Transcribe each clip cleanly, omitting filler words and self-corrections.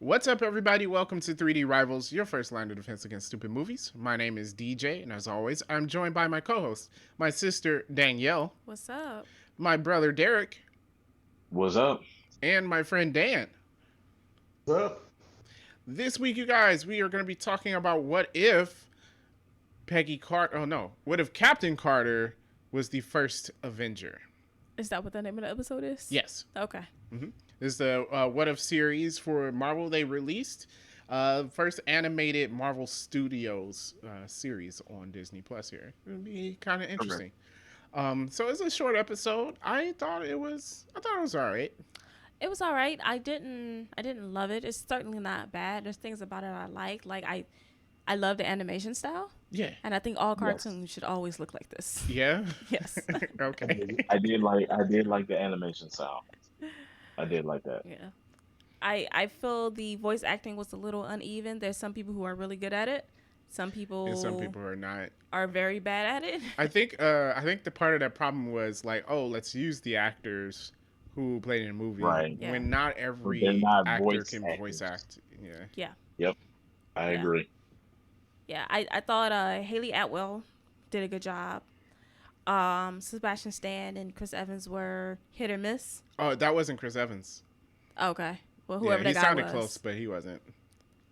What's up, everybody? Welcome to 3D Rivals, your first line of defense against stupid movies. My name is DJ, and as always, I'm joined by my co host, my sister Danielle, What's up? my brother Derek, What's up? and my friend Dan. What's up? This week, you guys, we are going to be talking about what if Peggy Carter, oh no, what if Captain Carter was the first Avenger? Is that what the name of the episode is? Yes. Okay. This is the What If series for Marvel they released. First animated Marvel Studios series on Disney Plus here. It'll be kind of interesting. So it's a short episode. I thought it was all right. It was all right. I didn't love it. It's certainly not bad. There's things about it I like. I love the animation style, Yeah. and I think all cartoons should always look like this. Yeah. Yes. Okay. I did like the animation style. I did like that. Yeah. I feel the voice acting was a little uneven. There's some people who are really good at it. Some people And some people are not. are very bad at it. I think the part of that problem was like, oh, let's use the actors who played in a movie. Right. Yeah. When not every They're not actor voice can actors. voice act. Yeah. Yeah. Yep. I Yeah. agree. Yeah. I thought Haley Atwell did a good job. Sebastian Stan and Chris Evans were hit or miss. Oh, that wasn't Chris Evans. Okay. Well, whoever Yeah, he that guy sounded was. close, but he wasn't.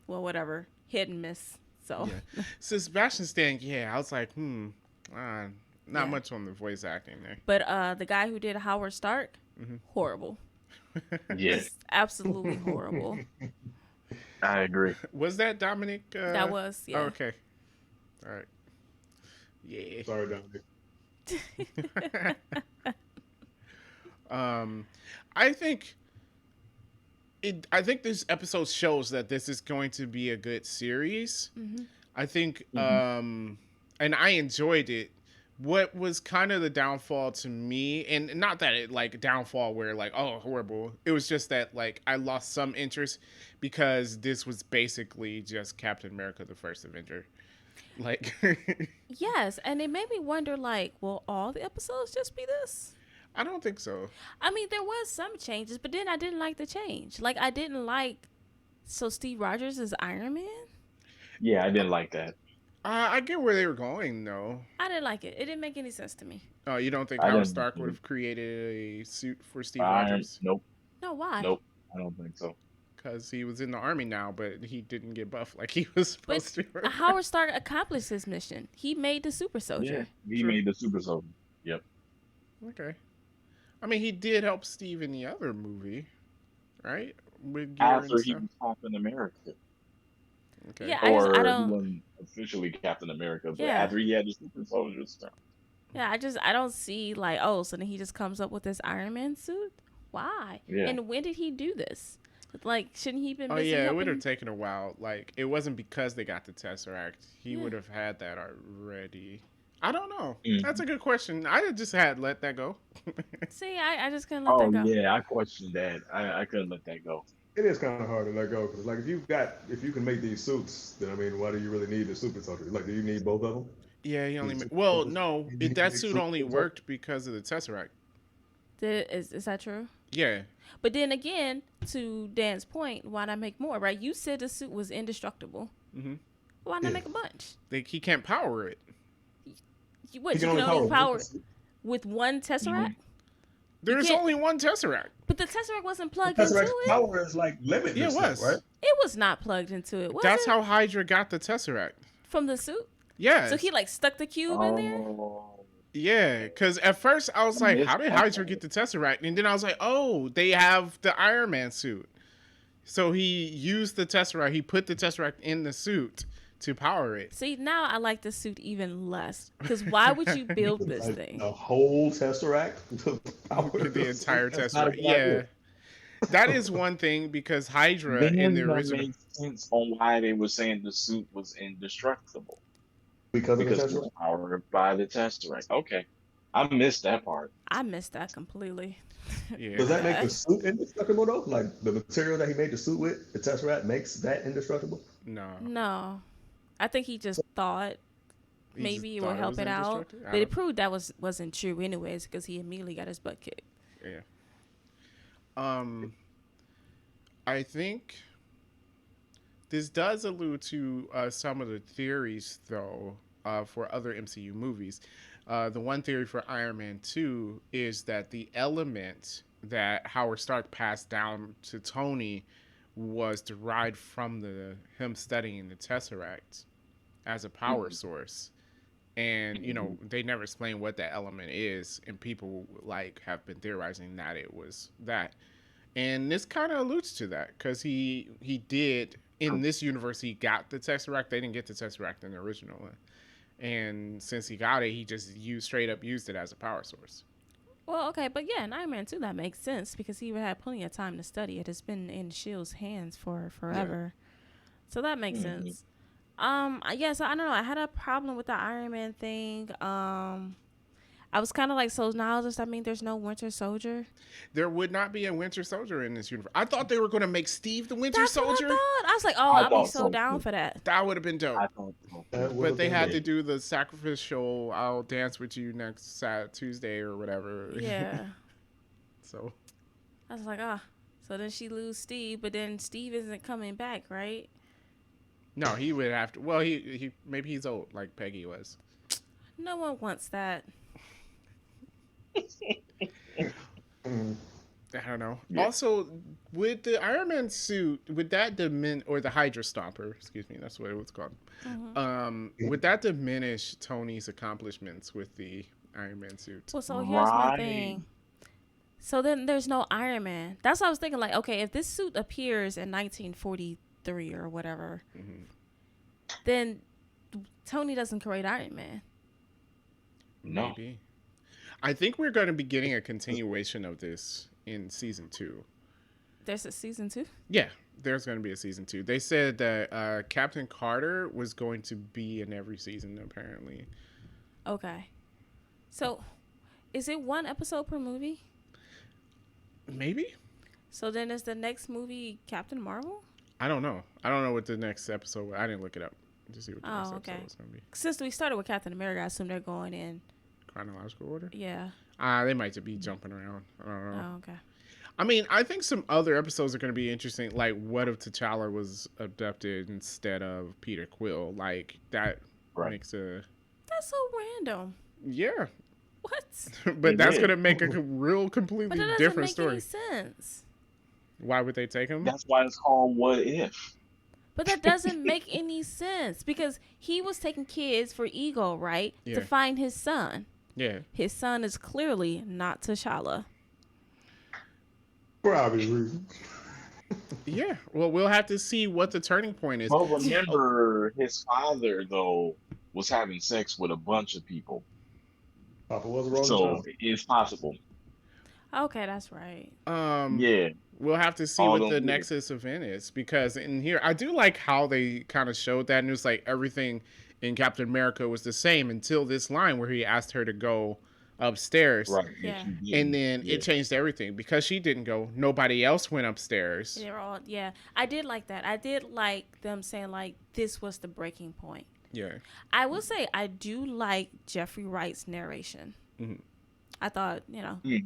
Well, whatever. Hit and miss. So, Yeah. So Sebastian Stan, yeah, I was like, not Yeah. much on the voice acting there. but the guy who did Howard Stark, horrible. Yeah, Just absolutely horrible. I agree. Was that Dominic? That was, yeah. Oh, okay. All right. Yeah. Sorry, Dominic. I think I think this episode shows that this is going to be a good series. I think and I enjoyed it. What was kind of the downfall to me, and not that it like downfall where like, oh, horrible. It was just that like I lost some interest because this was basically just Captain America the First Avenger. Like Yes, and it made me wonder, like, will all the episodes just be this? I don't think so. I mean, there was some changes, but then I didn't like the change. Like, I didn't like, so Steve Rogers is Iron Man? Yeah, I didn't like that. I get where they were going though. I didn't like it. It didn't make any sense to me. Oh, you don't think I Howard didn't- Stark would have created a suit for Steve I, Rogers? nope, No, why? nope. I don't think so. Because he was in the army now, but he didn't get buff like he was But supposed to. Howard Stark accomplished his mission. He made the super Yeah, soldier. he True. made the Super Soldier. Yep. Okay. I mean, he did help Steve in the other movie, right? With gear and After he stuff. was Captain America, Okay. Yeah, or I he don't. wasn't officially Captain America, but Yeah. after he had the Super Soldier stuff. Yeah, I don't see like, oh, so then he just comes up with this Iron Man suit. Why? Yeah. And when did he do this? Like, shouldn't he been? Oh busy yeah, it helping- would have taken a while. Like it wasn't because they got the Tesseract. He Yeah. would have had that already. I don't know. Mhm. That's a good question. I just had let that go. See, I just couldn't let Oh that go. yeah, I questioned that. I couldn't let that go. It is kind of hard to let go because, like, if you can make these suits, then I mean, why do you really need the super soldier? Like, do you need both of them? Yeah, he only. Is it- Well, no, He that makes suit only suits. worked because of the Tesseract. Is that true? Yeah, But then again, to Dan's point, why not make more? Right? You said the suit was indestructible. Mhm. Why not Yeah. make a bunch? he can't power it. What He you can only one power suit. with one tesseract? There's can't- only one Tesseract. But the tesseract wasn't plugged That's into right. it. Power is like limitless. Yeah, it was. right? It was not plugged into it. Was That's it? how Hydra got the Tesseract. From the suit. Yeah. So he like stuck the cube in there. Oh, Yeah, because at first I was like, how did Hydra get the Tesseract? And then I was like, oh, they have the Iron Man suit. So he used the Tesseract. He put the Tesseract in the suit to power it. See, now I like the suit even less. Because why would you build this Like, thing? a whole tesseract to power The entire That's not a Tesseract. good Yeah. idea. That is one thing because Hydra then in the that original. makes sense on why they were saying the suit was indestructible because of the because it tesseract. was powered by the Tesseract. Okay, I missed that part. I missed that completely. Yeah. Does that make the suit indestructible though? Like the material that he made the suit with, the tesseract makes that indestructible. No. No. I think he just thought He maybe just it would thought help was it out. indestructible? I But it don't- proved that wasn't true anyways because he immediately got his butt kicked. Yeah. I think this does allude to some of the theories, though, for other MCU movies. The one theory for Iron Man 2 is that the element that Howard Stark passed down to Tony was derived from him studying the Tesseract as a power source. And, you know, they never explain what that element is, and people like have been theorizing that it was that. And this kind of alludes to that, because he did, in this universe, he got the Tesseract. They didn't get the Tesseract in the original one. And since he got it, he just straight up used it as a power source. Well, okay, but yeah, in Iron Man 2, that makes sense because he would have plenty of time to study it. It's been in S.H.I.E.L.D.'s hands for forever. Yeah. So that makes sense. Yeah, so I don't know. I had a problem with the Iron Man thing. I was kind of like, so now does that mean there's no Winter Soldier? There would not be a Winter Soldier in this universe. I thought they were going to make Steve the Winter Soldier. I was like, oh, I'd be so down for that. That would have been dope. I thought so. But they had to do the sacrificial, I'll dance with you next Tuesday or whatever. Yeah. So. I was like, so then she lose Steve, but then Steve isn't coming back, right? No, he would have to. Well, he maybe he's old like Peggy was. No one wants that. I don't know. Yeah. Also, with the Iron Man suit, would that or the Hydra Stomper, excuse me, that's what it was called. Mm-hmm. Would that diminish Tony's accomplishments with the Iron Man suit? Well, so here's my thing. So then there's no Iron Man. That's what I was thinking. Like, okay, if this suit appears in 1943 or whatever, then Tony doesn't create Iron Man. No. Maybe. I think we're going to be getting a continuation of this in season 2. There's a season 2? Yeah, there's going to be a season 2. They said that Captain Carter was going to be in every season, apparently. Okay. So, is it one episode per movie? Maybe. So then is the next movie Captain Marvel? I don't know. I don't know what the next episode. I didn't look it up to see what the next episode was going to be. Since we started with Captain America, I assume they're going in chronological order. Yeah. They might be jumping around. I don't know. Oh, okay. I mean, I think some other episodes are going to be interesting. Like, what if T'Challa was abducted instead of Peter Quill? Like, that makes a... That's so random. Yeah. What? But that's going to make a real completely different story. But that doesn't make any sense. Why would they take him? That's why it's called What If. But that doesn't make any sense because he was taking kids for Ego, right? Yeah. To find his son. Yeah. His son is clearly not T'Challa. For obvious reasons. Yeah. Well, we'll have to see what the turning point is. Well, remember, his father, though, was having sex with a bunch of people. Papa was wrong. So it's possible. Okay, that's right. Yeah. We'll have to see what the Nexus event is, because in here, I do like how they kind of showed that, and it was like everything in Captain America was the same until this line where he asked her to go upstairs. Right. Yeah. And then it changed everything because she didn't go. Nobody else went upstairs. They're all, I did like that. I did like them saying, like, this was the breaking point. Yeah. I will say, I do like Jeffrey Wright's narration. Mm-hmm. I thought,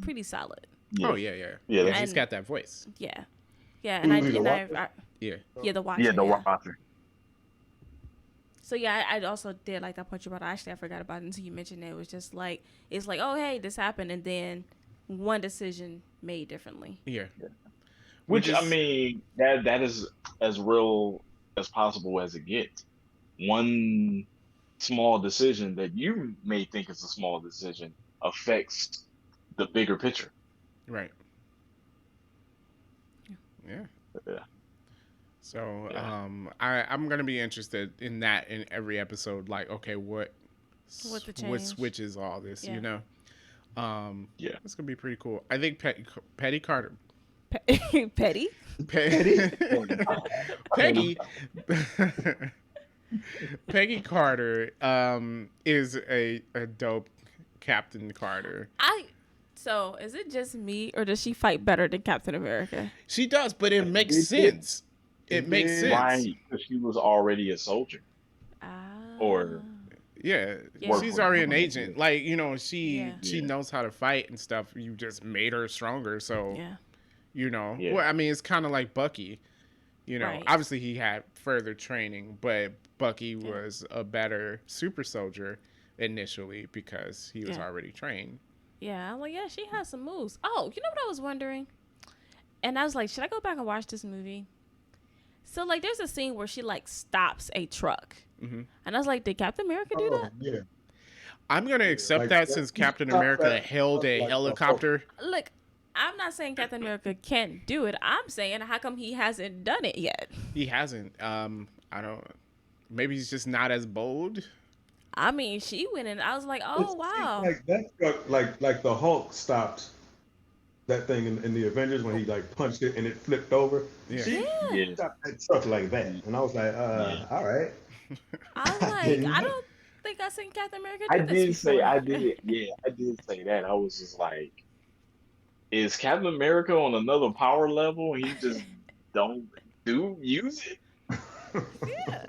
pretty solid. Yeah. Oh, yeah. He's got that voice. Yeah. Yeah, and the Watcher. The Watcher. Yeah, the Watcher. So, yeah, I also did like that part about it. Actually, I forgot about it until you mentioned it. It was just like, it's like, oh, hey, this happened, and then one decision made differently. Yeah. Which, I mean, that is as real as possible as it gets. One small decision that you may think is a small decision affects the bigger picture. Right. Yeah. So I'm gonna be interested in that in every episode. Like, okay, what switches all this? Yeah. You know. Yeah. It's gonna be pretty cool. I think Peggy Carter. Petty. Peggy. Peggy Carter is a dope Captain Carter. So, is it just me, or does she fight better than Captain America? She does, but it makes sense. It makes sense. Right, because she was already a soldier. Yeah, she's already an agent. Like, she knows how to fight and stuff. You just made her stronger, so, Yeah. Well, I mean, it's kind of like Bucky. You know, Right. obviously he had further training, but Bucky Yeah. was a better super soldier initially because he was Yeah. already trained. Yeah, I'm like, yeah, she has some moves. Oh, you know what I was wondering? And I was like, should I go back and watch this movie? So, like, there's a scene where she, like, stops a truck. Hmm. And I was like, did Captain America do that? Yeah. I'm gonna accept Like, that that- since Captain stop America that. held a Like, helicopter. Look, I'm not saying Captain America can't do it. I'm saying, how come he hasn't done it yet? He hasn't. I don't. Maybe he's just not as bold. I mean, she went in. I was like, oh, wow. Like that truck, like the Hulk stopped that thing in the Avengers when he like punched it and it flipped over. Yeah. She Yeah. stopped that truck like that, and I was like, Yeah. all right. I was like, I don't think I seen Captain America do I this did say before. I did. Yeah, I did say that. I was just like, is Captain America on another power level? And he just don't use it. Yeah.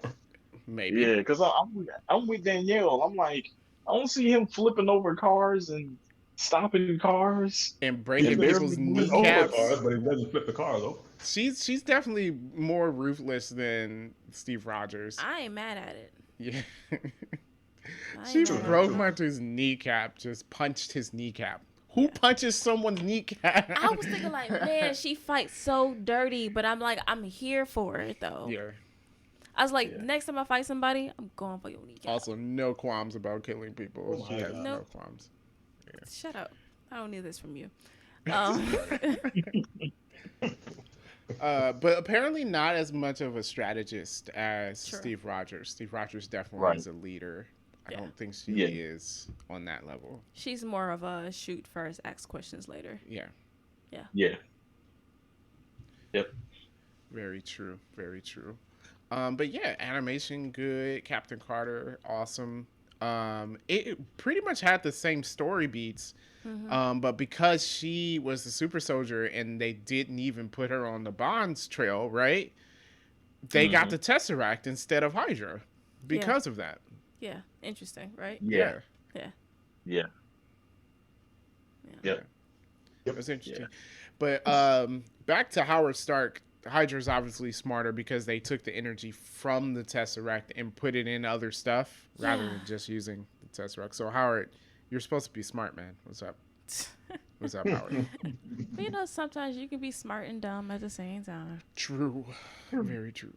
Maybe. Yeah, because I'm with Danielle. I'm like, I don't see him flipping over cars and stopping cars. And breaking barely people's moving Over kneecaps. cars, but he doesn't flip the car though. She's definitely more ruthless than Steve Rogers. I ain't mad at it. Yeah. I She ain't mad at broke it. Martha's kneecap, just punched his kneecap. Who punches someone's kneecap? I was thinking like, man, she fights so dirty, but I'm like, I'm here for it though. Yeah. I was like, Yeah. next time I fight somebody, I'm going for your kneecap. Also, no qualms about killing people. Oh She my has God. no Nope. qualms. Shut up. I don't need this from you. But apparently not as much of a strategist as Sure. Steve Rogers. Steve Rogers definitely Right. is a leader. I Yeah. don't think she Yeah. is on that level. She's more of a shoot first, ask questions later. Yeah. Yeah. Very true. Very true. But yeah, animation good. Captain Carter, awesome. It pretty much had the same story beats. But because she was the super soldier and they didn't even put her on the Bonds trail, right? They got the Tesseract instead of Hydra because of that. Yeah, interesting, right? Yeah. Yeah. Yeah. Yep. It was interesting. But back to Howard Stark, Hydra's obviously smarter because they took the energy from the Tesseract and put it in other stuff rather than just using the Tesseract. So Howard, you're supposed to be smart, man. What's up? What's up, Howard? But you know, sometimes you can be smart and dumb at the same time. True. Very true.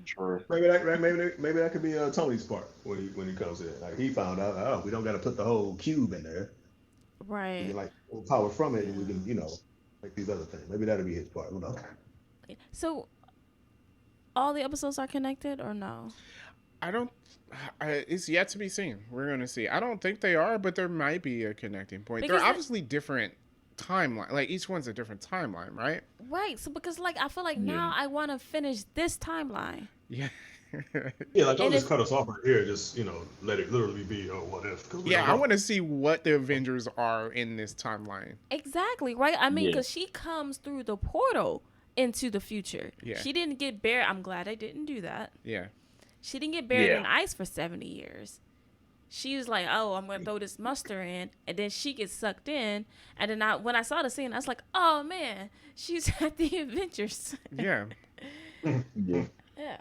True. Maybe that could be Tony's part when he comes in. Like he found out, oh, we don't got to put the whole cube in there. We Right. can like pull power from it, and we can make these other things. Maybe that'll be his part. Who knows? So, all the episodes are connected or no? It's yet to be seen. We're going to see. I don't think they are, but there might be a connecting point. Because They're obviously different timeline. Like each one's a different timeline, right? Right. So, because like I feel like now I want to finish this timeline. Yeah. Yeah, like don't And just if- cut us off right here. Just let it literally be what if. 'cause we Yeah, don't I know. want to see what the Avengers are in this timeline. Exactly. Right. I mean, Yeah. because she comes through the portal into the future. Yeah. She didn't get buried. I'm glad I didn't do that. Yeah. She didn't get buried Yeah. in ice for 70 years. She was like, oh, I'm going to throw this muster in. And then she gets sucked in. And then when I saw the scene, I was like, oh, man, she's at the Avengers. Yeah. Yeah. Yeah.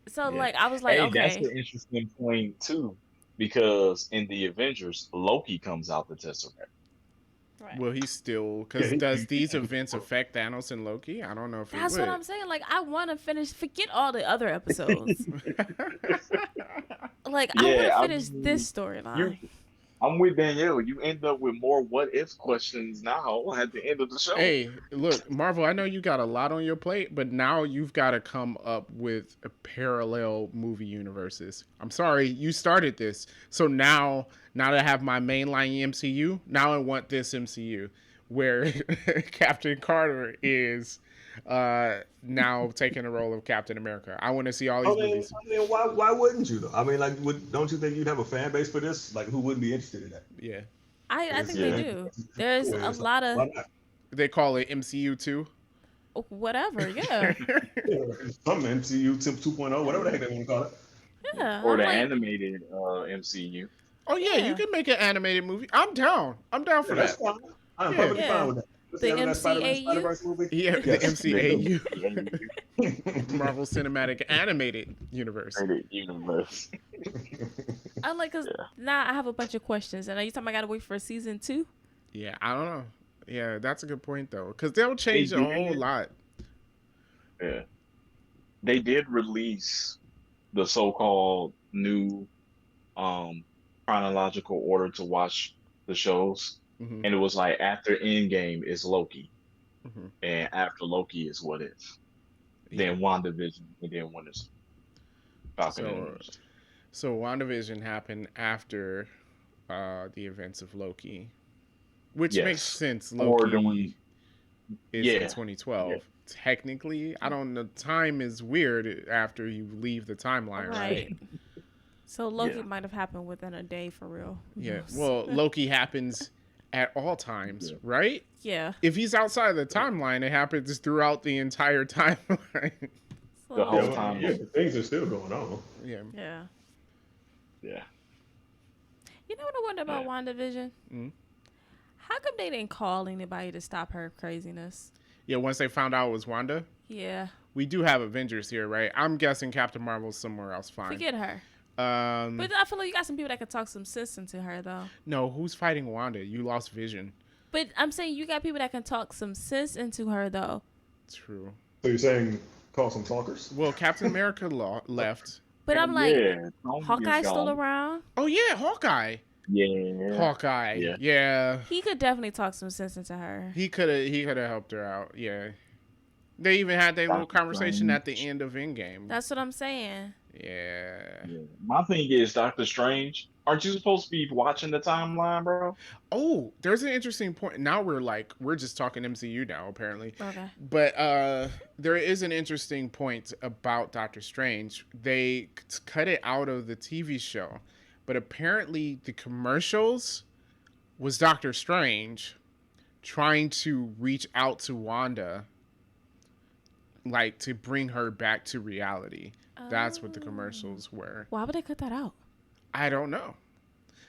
So, Yeah. like, I was like, Hey, okay. that's an interesting point too, because in the Avengers, Loki comes out the Tesseract. Right. Will he still? Because Yeah, does these events affect Thanos and Loki? I don't know if That's it would. what I'm saying. Like, I want to finish. Forget all the other episodes. Like, I Yeah, want to I finish mean, this storyline. I'm with Danielle. You end up with more what if questions now at the end of the show. Hey, look, Marvel, I know you got a lot on your plate, but now you've got to come up with a parallel movie universes. I'm sorry, you started this. So now that I have my mainline MCU, now I want this MCU where Captain Carter is now taking the role of Captain America. I want to see all these movies. Why wouldn't you though? I mean, like, don't you think you'd have a fan base for this? Like, who wouldn't be interested in that? Yeah. I think Yeah. they do. There's Yeah, a it's lot Why of not? They call it MCU too. whatever. Yeah. Yeah, some MCU 2.0, whatever the heck they want to call it. Yeah. Or I'm the like, animated MCU. Oh yeah, Yeah. you can make an animated movie. I'm down. I'm down for Yeah, that's that. fine. I'm Yeah. perfectly Yeah. fine with that. The Ever that MCAU? Spider-Verse movie? Yeah, Yes. the MCAU, The Marvel Cinematic Animated Universe. universe. I like, cause Yeah. now I have a bunch of questions, and are you talking I gotta wait for season 2? Yeah, I don't know. Yeah, that's a good point though, because they'll change They a whole did. lot. Yeah. They did release the so-called new chronological order to watch the shows, Hmm. and it was like after Endgame is Loki, Hmm. and after Loki is What If, Yeah. then WandaVision, and then Falcon and the So, Winter Soldier. so WandaVision happened after the events of Loki, which makes Yes. sense. Or Loki doing is in yeah, 2012. yeah. Technically, I don't know. Time is weird after you leave the timeline, right? Right. So Loki Yeah. might have happened within a day for real. Who Yeah. knows? Well, Loki happens at all times, Yeah. right? Yeah. If he's outside of the timeline, it happens throughout the entire timeline. So, The whole Yeah, time. yeah, things are still going on. Yeah. Yeah. Yeah. You know what I wonder about Yeah. WandaVision? Mhm. How come they didn't call anybody to stop her craziness? Yeah. Once they found out it was Wanda, Yeah. we do have Avengers here, right? I'm guessing Captain Marvel's somewhere else. Fine. Forget her. Um. But I feel like you got some people that can talk some sense into her, though. No, who's fighting Wanda? You lost Vision. But I'm saying you got people that can talk some sense into her, though. True. So you're saying call some talkers? Well, Captain America left. But I'm like, yeah, Tony is Hawkeye's still gone. around. Oh yeah, Hawkeye. Yeah. Hawkeye. Yeah. Yeah. He could definitely talk some sense into her. He could have helped her out. Yeah. They even had their little Doctor conversation at the Strange. end of Endgame. That's what I'm saying. Yeah. Yeah. My thing is Doctor Strange. Aren't you supposed to be watching the timeline, bro? Oh, there's an interesting point. Now we're just talking MCU now apparently. Okay. But there is an interesting point about Doctor Strange. They cut it out of the TV show, but apparently the commercials was Doctor Strange trying to reach out to Wanda, like to bring her back to reality. That's what the commercials were. Why would they cut that out? I don't know.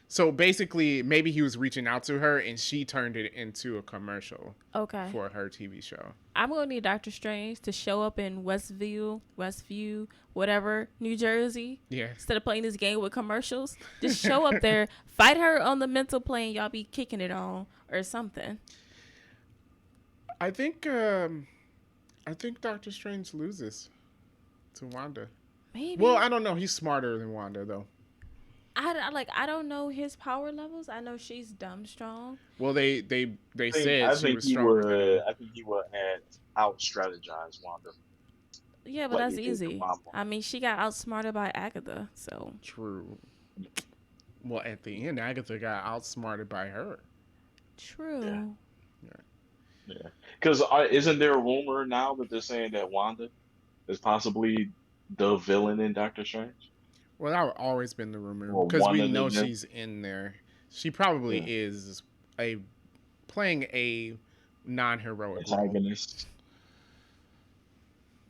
So basically, maybe he was reaching out to her and she turned it into a commercial Okay. for her TV show. I'm gonna need Doctor Strange to show up in Westview, whatever, New Jersey. Yeah. Instead of playing this game with commercials, just show up there, fight her on the mental plane y'all be kicking it on or something. I think Doctor Strange loses to Wanda. Maybe. Well, I don't know. He's smarter than Wanda though. I don't know his power levels. I know she's dumb strong. Well, they said I she think was he stronger than would. him. I think he would have out strategized Wanda. Yeah, but Like that's you did to easy. Mama. I mean, she got outsmarted by Agatha, so True. Well, at the end, Agatha got outsmarted by her. true. Yeah. Because isn't there a rumor now that they're saying that Wanda is possibly the villain in Doctor Strange? Well, that always been the rumor Well, because we one of know them- she's in there. She probably Yeah. is playing a non-heroic role. Antagonist.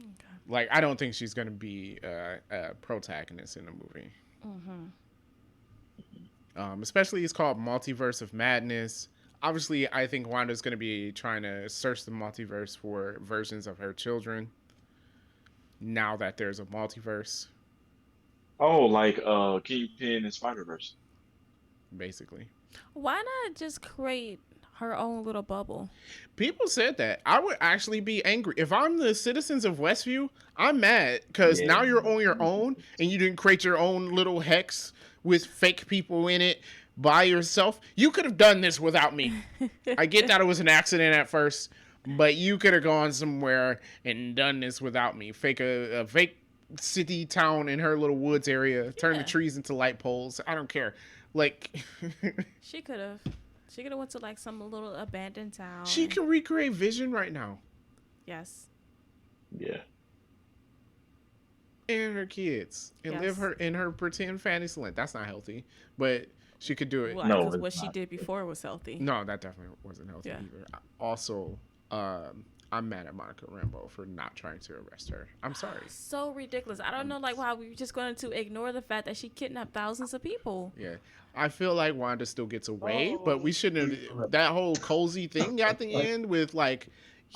Okay. Like, I don't think she's gonna be a protagonist in the movie. Mm-hmm. Especially it's called Multiverse of Madness. Obviously, I think Wanda's gonna be trying to search the multiverse for versions of her children. Now that there's a multiverse, Oh, like Kingpin and Spider-Verse. basically. Why not just create her own little bubble? People said that. I would actually be angry. If I'm the citizens of Westview, I'm mad because Yeah. now you're on your own and you didn't create your own little hex with fake people in it by yourself. You could have done this without me. I get that it was an accident at first, but you could have gone somewhere and done this without me. Fake a fake city town in her little woods area, turn the Yeah. trees into light poles. I don't care. Like She could have. She could have went to like some little abandoned town. she and- can recreate Vision right now. Yes. Yeah. And her kids and live Yes. her in her pretend fantasy land. That's not healthy, but she could do it. Well, No, because it's what she not. did before was healthy. No, that definitely wasn't healthy Yeah. either. Also, I'm mad at Monica Rambeau for not trying to arrest her. I'm sorry. So ridiculous. I don't know, like, why we're just going to ignore the fact that she kidnapped thousands of people. Yeah, I feel like Wanda still gets away, Oh, but we shouldn't have that whole cozy thing at the end with like,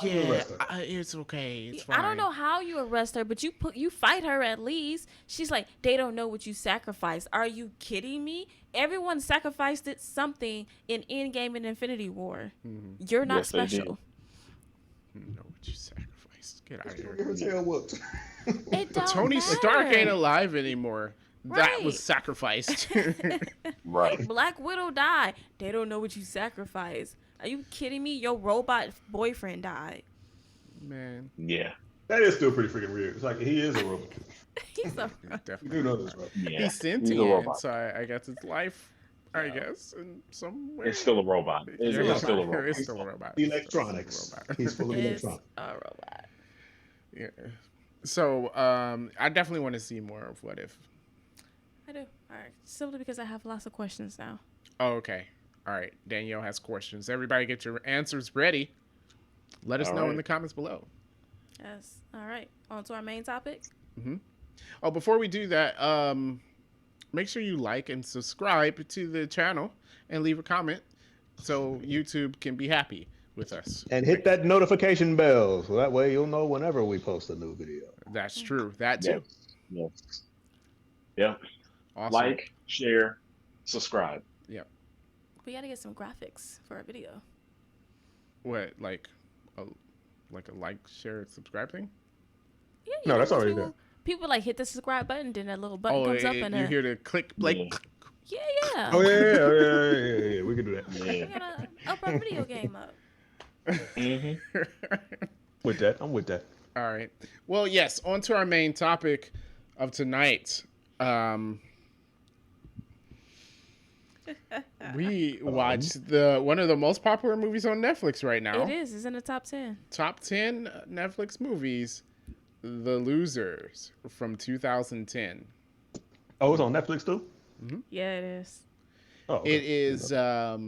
yeah, it's okay, it's fine. I don't know how you arrest her, but you fight her at least. She's like, they don't know what you sacrificed. Are you kidding me? Everyone sacrificed something in Endgame and Infinity War. Mm-hmm. You're not Yes, they did. special. Know what you sacrificed. Get out of Her here. tail whooped. It don't Tony matter. Stark ain't alive anymore. That Right. was sacrificed. Right. Black Widow died. They don't know what you sacrificed. Are you kidding me? Your robot boyfriend died. Man, Yeah. That is still pretty freaking weird. It's like he is a robot. He's a You definitely. do know this, right? Yeah. He's a sentient, robot. so I guess it's life. I guess in some way. It's still a robot. It's Yeah, still a robot. It's still a robot. Electronics. It's still a robot. He's full of it's electronics. a robot. Yeah. So I definitely want to see more of What If. I do. All right. Simply because I have lots of questions now. Oh, okay. All right. Danielle has questions. Everybody get your answers ready. Let us All know in right. the comments below. Yes. All right. On to our main topic. Oh, before we do that, make sure you like and subscribe to the channel and leave a comment so YouTube can be happy with us. And hit that notification bell so that way you'll know whenever we post a new video. That's true. That too. Yes. Yeah. Awesome. Like, share, subscribe. We got to get some graphics for our video. What, like a like, share, subscribe thing? Yeah, No, that's because already people, there. people like hit the subscribe button, then that little button Oh, comes up and you hear the click, like, Yeah. yeah. Oh yeah. We can do that. We Yeah. gotta up our video game up. hmm With that, I'm with that. All right. Well, yes, on to our main topic of tonight. We watched one of the most popular movies on Netflix right now. It is. It's in the top 10. Top 10 Netflix movies, The Losers from 2010. Oh, it's on Netflix too. Yeah, it is. Oh, okay. It is a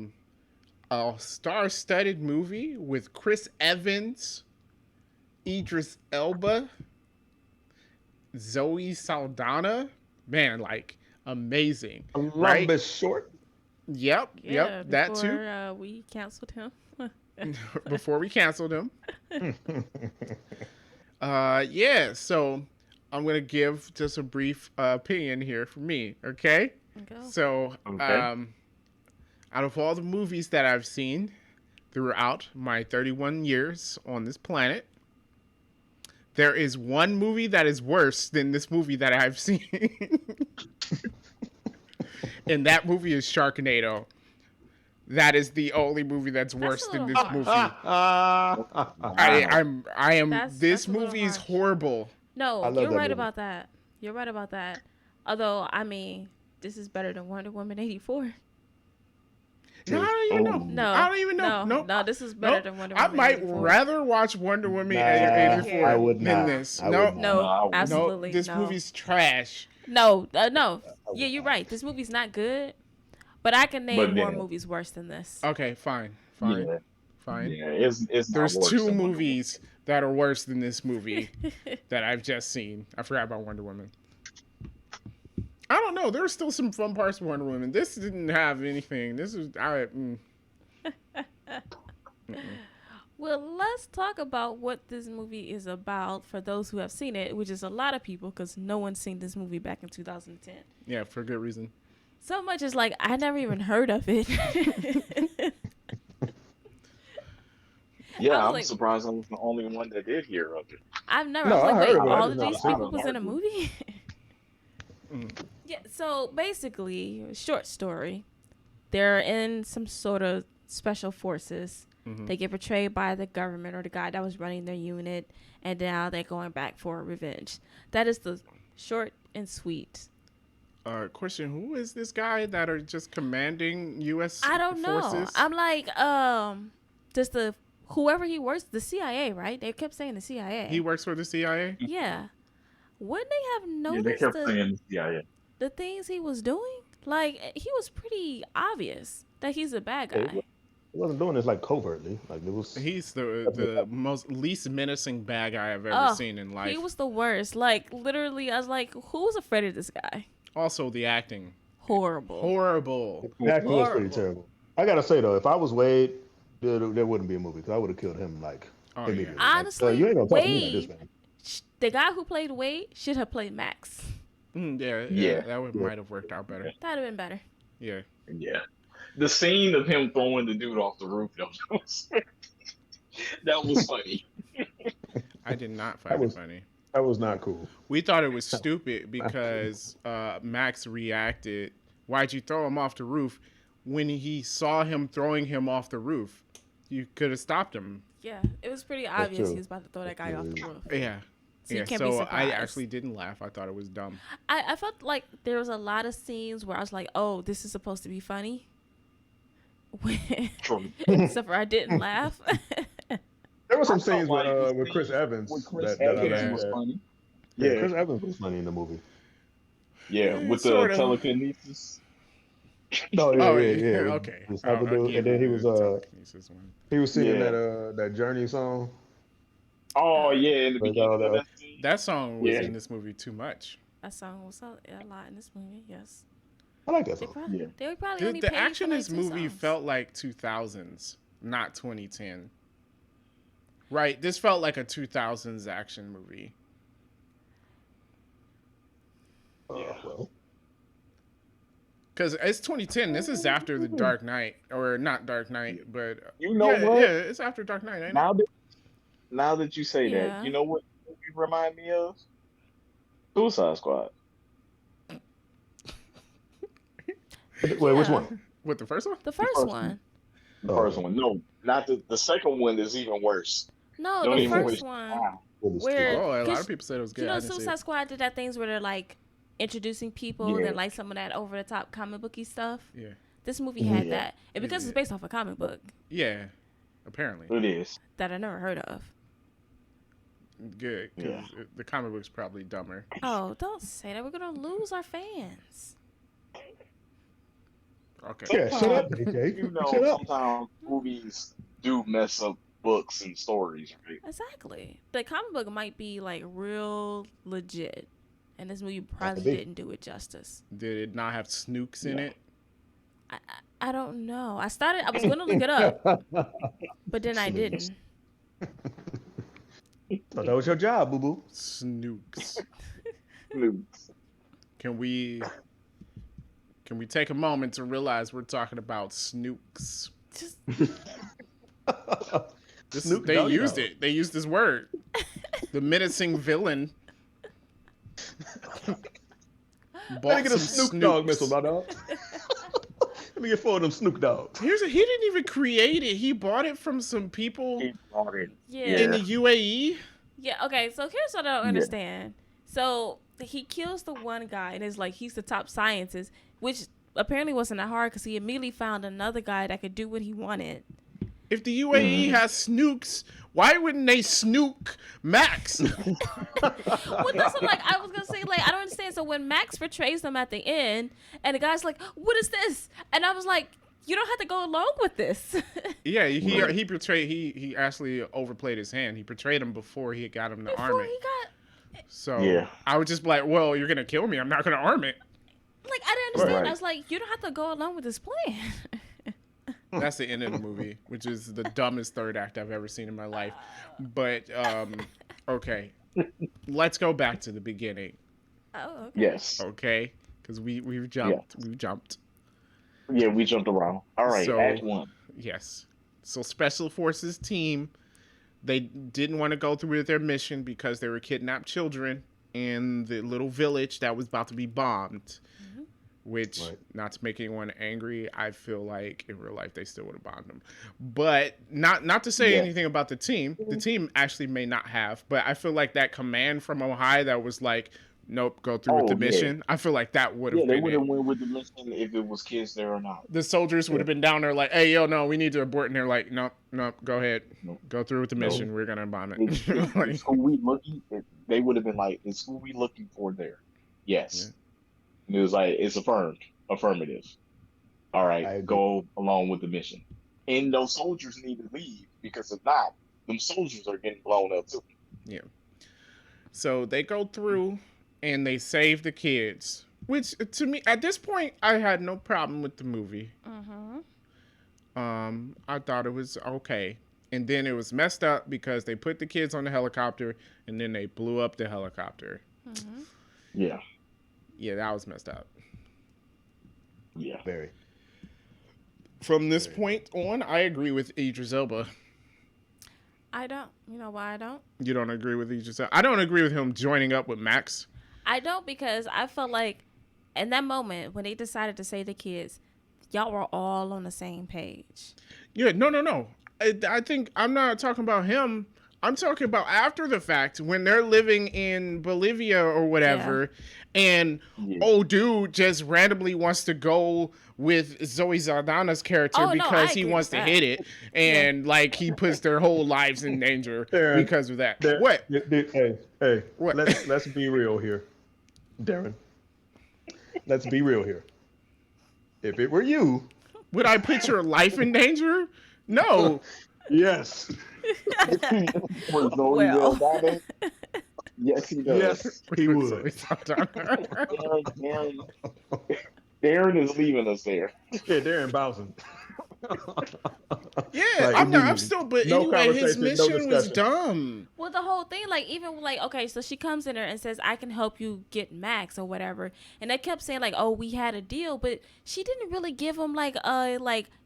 star-studded movie with Chris Evans, Idris Elba, Zoe Saldana. Man, like, amazing. Right? Columbus Short. Yep, Yeah, that too. before, we canceled him. Before we canceled him. Yeah, so I'm going to give just a brief opinion here for me, okay? Go. So, Okay. out of all the movies that I've seen throughout my 31 years on this planet, there is one movie that is worse than this movie that I've seen. And that movie is Sharknado. That is the only movie that's worse a than little this harsh. movie. I am. That's This a little movie is harsh. horrible. No, I love you're that right movie. about that. You're right about that. Although, I mean, this is better than Wonder Woman 84. No, I don't even know. No. I don't even know. No, Nope. no, this is better Nope. than Wonder I Woman might 84. rather watch Wonder Woman Nah, 84 I would than not. this. I No, would not. No, No, absolutely. no, this no. movie's trash. No, no. Yeah, you're right. This movie's not good. But I can name But more yeah. movies worse than this. Okay, fine. Yeah. Fine. Yeah. It's not There's worse two than Wonder movies that are worse than this movie that I've just seen. I forgot about Wonder Woman. I don't know. There's still some fun parts of Wonder Woman. This didn't have anything. This was Well, let's talk about what this movie is about for those who have seen it, which is a lot of people because no one's seen this movie back in 2010. yeah, for good reason. So much is like, I never even heard of it. Yeah, I was I'm like- surprised I was the only one that did hear of it. I've never. No, I was I like, heard wait, of it. I all just of not these seen people it. was in a movie? Mm. Yeah, so basically, short story. They're in some sort of special forces. Mhm. They get betrayed by the government or the guy that was running their unit, and now they're going back for revenge. That is the short and sweet. Question: who is this guy that are just commanding U.S. I don't know. forces? I'm like, just the whoever he works, the CIA, right? They kept saying the CIA. He works for the CIA. Yeah. Wouldn't they have Yeah, they noticed kept saying the things he was doing? Like, he was pretty obvious that he's a bad guy. He wasn't doing this like covertly. Like it was. He's the most least menacing bad guy I've ever seen in life. He was the worst. Like literally, I was like, who was afraid of this guy? Also, the acting. Horrible. The acting was pretty terrible. I gotta say though, if I was Wade, there wouldn't be a movie because I would have killed him like immediately. Yeah. Honestly, you ain't gonna talk to me like this, man. The guy who played Wade should have played Max. Yeah, that might have worked out better. That'd have been better. Yeah. Yeah. The scene of him throwing the dude off the roof, that was funny. I did not find it funny. That was not cool. We thought it was stupid because Max reacted, "Why'd you throw him off the roof?" When he saw him throwing him off the roof, you could have stopped him. Yeah, it was pretty obvious he was about to throw that guy off the roof. Yeah. So you can't be surprised. I actually didn't laugh. I thought it was dumb. I felt like there was a lot of scenes where I was like, oh, this is supposed to be funny. Except for I didn't laugh. There were some scenes with Chris Evans. Chris Evans was funny. Yeah, Chris Evans was funny in the movie. Yeah, with the telekinesis. Oh yeah. Okay. And then he was singing that Journey song. Oh yeah, in the beginning of that song was in this movie too much. That song was a lot in this movie. Yes. I like that song. They were probably only the action in this movie felt like 2000s, not 2010. Right, this felt like a 2000s action movie. Well. Because it's 2010. This is after the Dark Knight, or not Dark Knight, but what? Yeah, it's after Dark Knight. Ain't it? Now that you say that, you know what movie remind me of? Suicide Squad. Wait, which one? What, the first one? The first one. The first one. No, not the second one is even worse. No, the first one. Where, a lot of people said it was good. You know, Suicide Squad did that things where they're like introducing people and like some of that over the top comic booky stuff. Yeah. This movie had that. And because it's based off a comic book. Yeah. Apparently. It is. That I never heard of. Good. Because the comic book's probably dumber. Oh, don't say that. We're going to lose our fans. Okay. Yeah, shut up, AK. You know, sometimes movies do mess up books and stories, right? Exactly. The comic book might be like real legit. And this movie probably didn't do it justice. Did it not have Snooks in it? I don't know. I was going to look it up. But then I didn't. Thought that was your job, boo boo. Snooks. Can we take a moment to realize we're talking about Snooks? They used it. They used this word. The menacing villain. Let me get a Snoop Dogg missile, my dog. Let me get 4 of them Snoop Dogs. He didn't even create it. He bought it from some people in the UAE. Yeah, okay, so here's what I don't understand. So he kills the one guy and is like, he's the top scientist, which apparently wasn't that hard because he immediately found another guy that could do what he wanted. If the UAE has snooks, why wouldn't they snook Max? Well, that's what, like, I was gonna say, like, I don't understand. So when Max betrays them at the end, and the guy's like, "What is this?" and I was like, "You don't have to go along with this." Yeah, he betrayed. He actually overplayed his hand. He betrayed him before he got him to arm it. So I would just be like, "Well, you're gonna kill me. I'm not gonna arm it." Like, I didn't understand. Right. I was like, "You don't have to go along with this plan." That's the end of the movie, which is the dumbest third act I've ever seen in my life. But okay, let's go back to the beginning. Oh, okay. Yes. Okay, because we've jumped. Yeah. We've jumped. Yeah, we jumped around. All right, so, Act 1. Yes. So Special Forces team, they didn't want to go through with their mission because they were kidnapped children in the little village that was about to be bombed. Which, not to make anyone angry, I feel like in real life they still would have bombed them. But not to say anything about the team. The team actually may not have, but I feel like that command from Ohio that was like, nope, go through with the mission. I feel like that would have been. Yeah, they would have went with the mission if it was kids there or not. The soldiers would have been down there like, hey, yo, no, we need to abort. And they're like, nope, go ahead. Nope. Go through with the mission. We're going to bomb it. Is who we looking? They would have been like, is who we looking for there? Yes. Yeah. And it was like, it's affirmative. All right, go along with the mission. and those soldiers need to leave, because if not, them soldiers are getting blown up too. Yeah. So they go through and they save the kids, which to me at this point I had no problem with the movie. I thought it was okay. And then it was messed up because they put the kids on the helicopter and then they blew up the helicopter. Yeah. Yeah, that was messed up. Yeah. Very. From this point on, I agree with Idris Elba. I don't. You know why I don't? You don't agree with Idris Elba? I don't agree with him joining up with Max. I don't, because I felt like in that moment when they decided to save the kids, y'all were all on the same page. Yeah, no. I think I'm not talking about him. I'm talking about after the fact when they're living in Bolivia or whatever, and old dude just randomly wants to go with Zoe Saldana's character because he wants to hit it, and like he puts their whole lives in danger because of that. What? Hey, what? Let's be real here, Darren. Let's be real here. If it were you, would I put your life in danger? No. Yes. Well. Yes, he does. Yes, he would. Darren is leaving us there. Yeah, Darren bouncing. Yeah, Like, I'm still, but no anyway, his conversation, no mission was discussion. dumb. Well, the whole thing, like, even like, okay, so she comes in there and says, I can help you get Max or whatever. And they kept saying, like, oh, we had a deal, but she didn't really give him, like,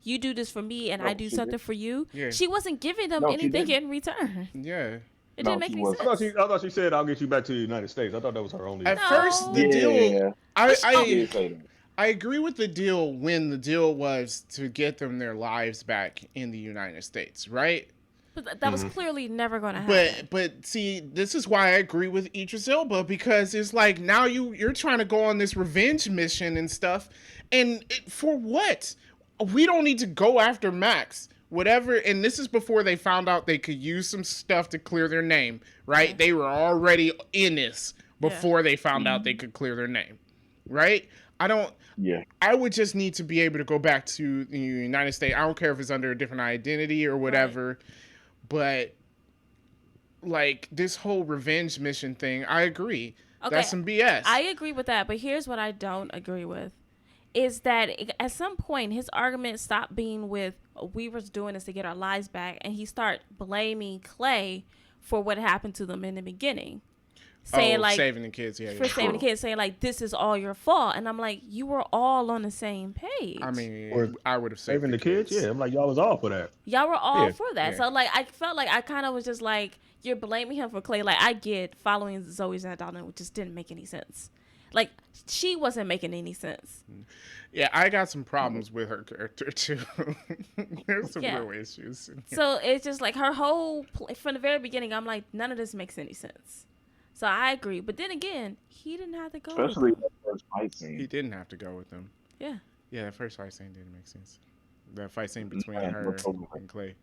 you do this for me and I do something for you. Yeah. She wasn't giving them anything in return. Yeah. It didn't make any sense. I thought she said, "I'll get you back to the United States." I thought that was her only. At first, the deal. Yeah. I agree with the deal when the deal was to get them their lives back in the United States, right? But that was clearly never going to happen. But see, this is why I agree with Idris Elba, because it's like now you're trying to go on this revenge mission and stuff, and for what? We don't need to go after Max. Whatever, and this is before they found out they could use some stuff to clear their name, right? Yeah. They were already in this before they found out they could clear their name, right? I would just need to be able to go back to the United States. I don't care if it's under a different identity or whatever, but like this whole revenge mission thing, I agree. Okay, that's some BS. I agree with that, but here's what I don't agree with. Is that at some point his argument stopped being with we were doing this to get our lives back, and he started blaming Clay for what happened to them in the beginning, saying like saving the kids, saving the kids, saying like this is all your fault, and I'm like, you were all on the same page. I mean, I would have saving the kids. Yeah, I'm like, y'all was all for that. Y'all were all for that. Yeah. So like I felt like I kind of was just like, you're blaming him for Clay. Like I get following Zoe Saldana, which just didn't make any sense. Like, she wasn't making any sense. Yeah, I got some problems with her character, too. There's some real issues. So, it's just like her whole... From the very beginning, I'm like, none of this makes any sense. So, I agree. But then again, he didn't have to go Especially with them. the first fight scene. He didn't have to go with them. Yeah. Yeah, the first fight scene didn't make sense. That fight scene between her and Clay.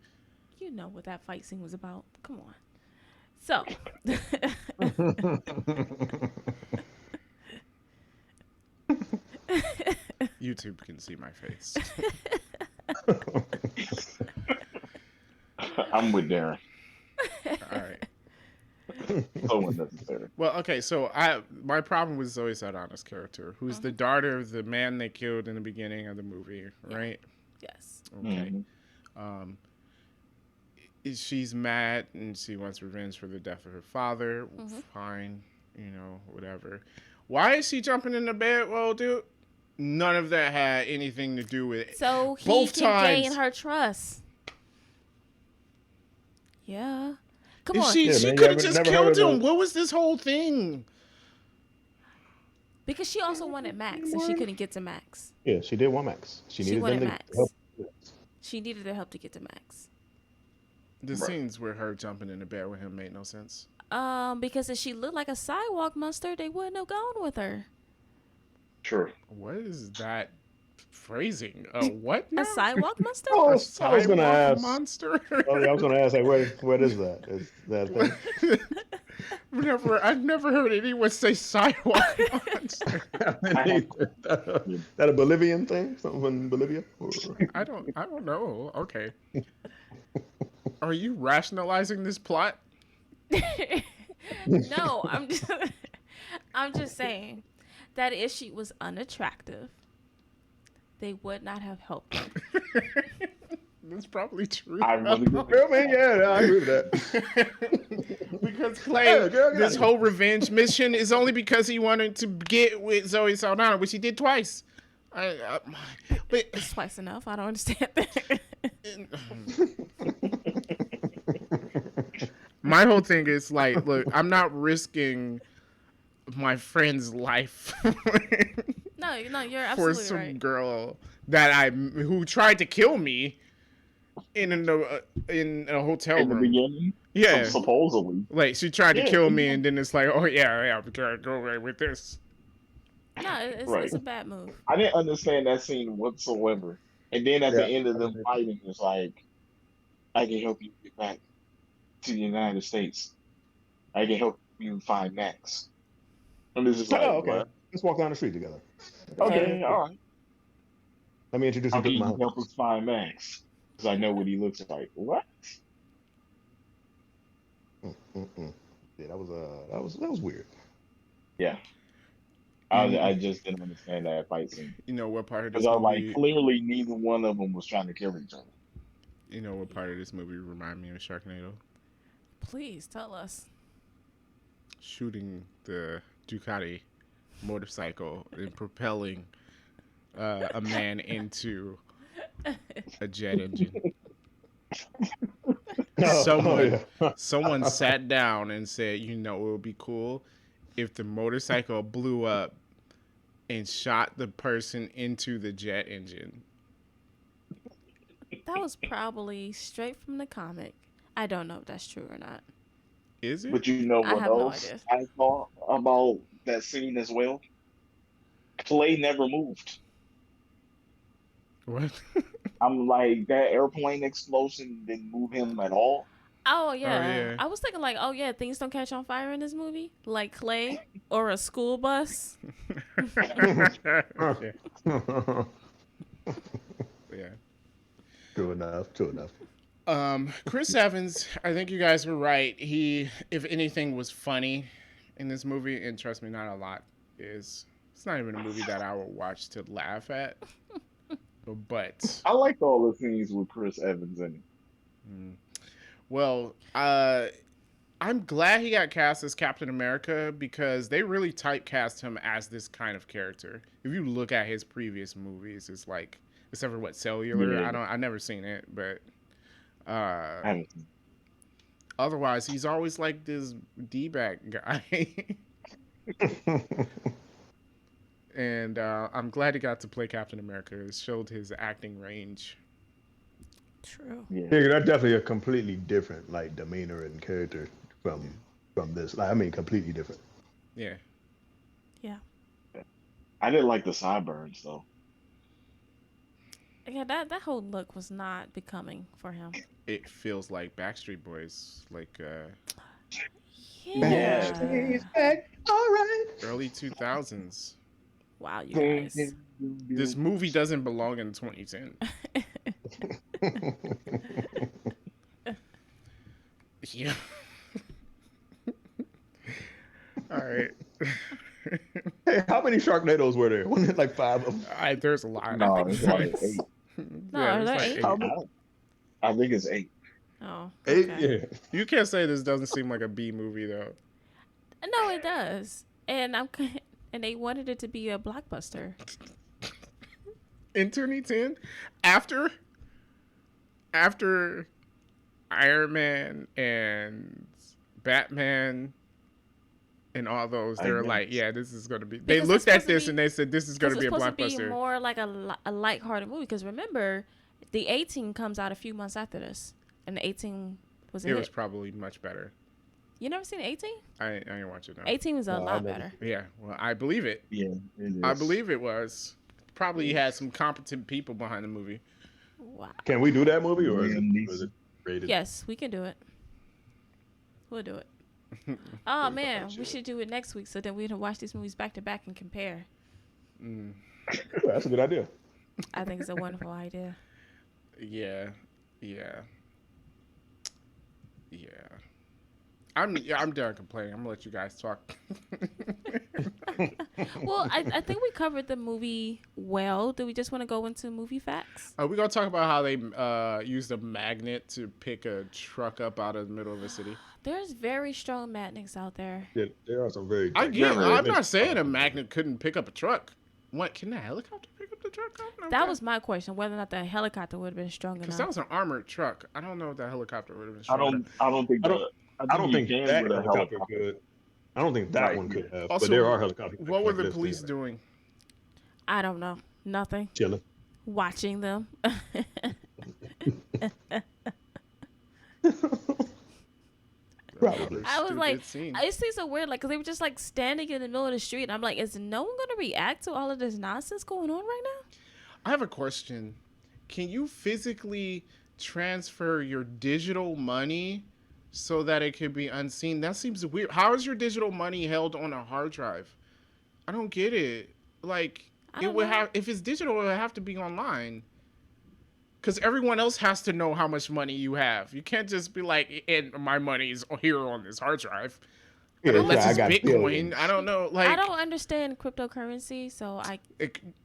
You know what that fight scene was about. Come on. So... YouTube can see my face. I'm with Darren. All right. So unnecessary. Well, okay, so my problem with Zoe Saldana's character, who's the daughter of the man they killed in the beginning of the movie, right? Yes. Okay. She's mad and she wants revenge for the death of her father. Fine, whatever. Why is she jumping in the bed? Well, dude, none of that had anything to do with it. So he can gain her trust. Yeah. Come on. She could have just killed him. What was this whole thing? Because she also wanted Max, and she couldn't get to Max. Yeah, she did want Max. She wanted Max. She needed their help to get to Max. The scenes where her jumping in the bed with him made no sense. Because if she looked like a sidewalk monster, they wouldn't have gone with her. Sure. What is that phrasing? What? A sidewalk monster? I was going to ask. Monster? I was going to ask, like, what is that? Is that I've never heard anyone say sidewalk monster. That a Bolivian thing? Something from Bolivia? I don't know. Okay. Are you rationalizing this plot? No, I'm just saying that if she was unattractive, they would not have helped her. That's probably true. I really do. I mean, yeah, I agree with that. Because Clay, this whole revenge mission is only because he wanted to get with Zoe Saldana, which he did twice. But Is twice enough? I don't understand that. my whole thing is like, look, I'm not risking my friend's life No, you're for absolutely some right. girl who tried to kill me in a hotel In the room. beginning, Yeah, supposedly. like she tried to Yeah, kill you me, know. and then it's like, oh yeah, we gotta go away with this. No, it's Right. a bad move. I didn't understand that scene whatsoever. And then at the Yeah. end of them fighting, it's like, I can help you get back to the United States. I can help you find Max. And this is like, Oh, okay. what? Let's walk down the street together. Okay, all right. Let me introduce How you can to you my help us find Max? Because I know what he looks like. What? Yeah, that was weird. Yeah. I just didn't understand that fight scene. You know what part of Because this I was movie? like, clearly neither one of them was trying to kill each other. You know what part of this movie remind me of Sharknado? Please tell us. Shooting the Ducati motorcycle and propelling a man into a jet engine. Someone sat down and said, you know, it would be cool if the motorcycle blew up and shot the person into the jet engine. That was probably straight from the comic. I don't know if that's true or not. Is it? But you know I what have no else idea. I thought about that scene as well? Clay never moved. What? I'm like, that airplane explosion didn't move him at all. Oh yeah. yeah. I was thinking like, oh yeah, things don't catch on fire in this movie, like Clay or a school bus. Yeah. Yeah. True enough. Chris Evans, I think you guys were right. He, if anything, was funny in this movie, and trust me, not a lot is. It's not even a movie that I would watch to laugh at. But I liked all the scenes with Chris Evans in it. well, I'm glad he got cast as Captain America because they really typecast him as this kind of character. If you look at his previous movies, it's like, except for what, Cellular? Yeah. I never seen it, but I haven't seen otherwise he's always like this D-bag guy. And I'm glad he got to play Captain America. It showed his acting range. True. it. Yeah, that's definitely a completely different like demeanor and character from this. Like, I mean, completely different. Yeah. Yeah. I didn't like the sideburns though. Yeah, that whole look was not becoming for him. It feels like Backstreet Boys, like Yeah. All right. early 2000s. Wow, you guys. This movie doesn't belong in 2010. Yeah. All right. Hey, how many Sharknadoes were there? Wasn't it like 5 of them? There's a lot. No, think it's so. like 8. No, Yeah, are there's there like 8? How many? I think it's 8. Oh. 8? Okay. Yeah. You can't say this doesn't seem like a B movie though. No, it does. And and they wanted it to be a blockbuster. In 2010, after Iron Man and Batman and all those, they were like, yeah, this is going to be. They Because looked it's at supposed to this be- and they said, this is going to be a It's supposed to be blockbuster. more like a lighthearted movie. Because remember, the 18 comes out a few months after this. And the 18 was a It hit. was probably much better. You never seen 18? I didn't watch it now. 18 was a No, I lot never. better. Yeah, well, I believe it. Yeah, it is. I believe it was. Probably had some competent people behind the movie. Wow. Can we do that movie or is Liam Neeson. it rated? Yes, we can do it. We'll do it. Oh man, we should do it next week so then we can watch these movies back to back and compare. Yeah, that's a good idea. I think it's a wonderful idea. Yeah. I'm done complaining. I'm gonna let you guys talk. Well, I think we covered the movie well. Do we just want to go into movie facts? We're gonna talk about how they used a magnet to pick a truck up out of the middle of a city. There's very strong magnets out there. Yeah, there are some very. I'm not saying a magnet couldn't pick up a truck. What, can a helicopter pick up the truck? That was my question, whether or not the helicopter would have been strong enough. Because that was an armored truck. I don't know if that helicopter would have been strong. I don't think that helicopter could. I don't think that one could have. Also, but there are helicopters. What were the police doing? I don't know. Nothing. Chilling. Watching them. Probably. I was like, it seems so weird, like, because they were just like standing in the middle of the street. And I'm like, is no one gonna react to all of this nonsense going on right now? I have a question. Can you physically transfer your digital money so that it could be unseen? That seems weird. How is your digital money held on a hard drive? I don't get it. Like, it would have, if it's digital, it would have to be online. Because everyone else has to know how much money you have. You can't just be like, and my money's here on this hard drive. Yeah, unless it's Bitcoin. Billions. I don't know. Like, I don't understand cryptocurrency, so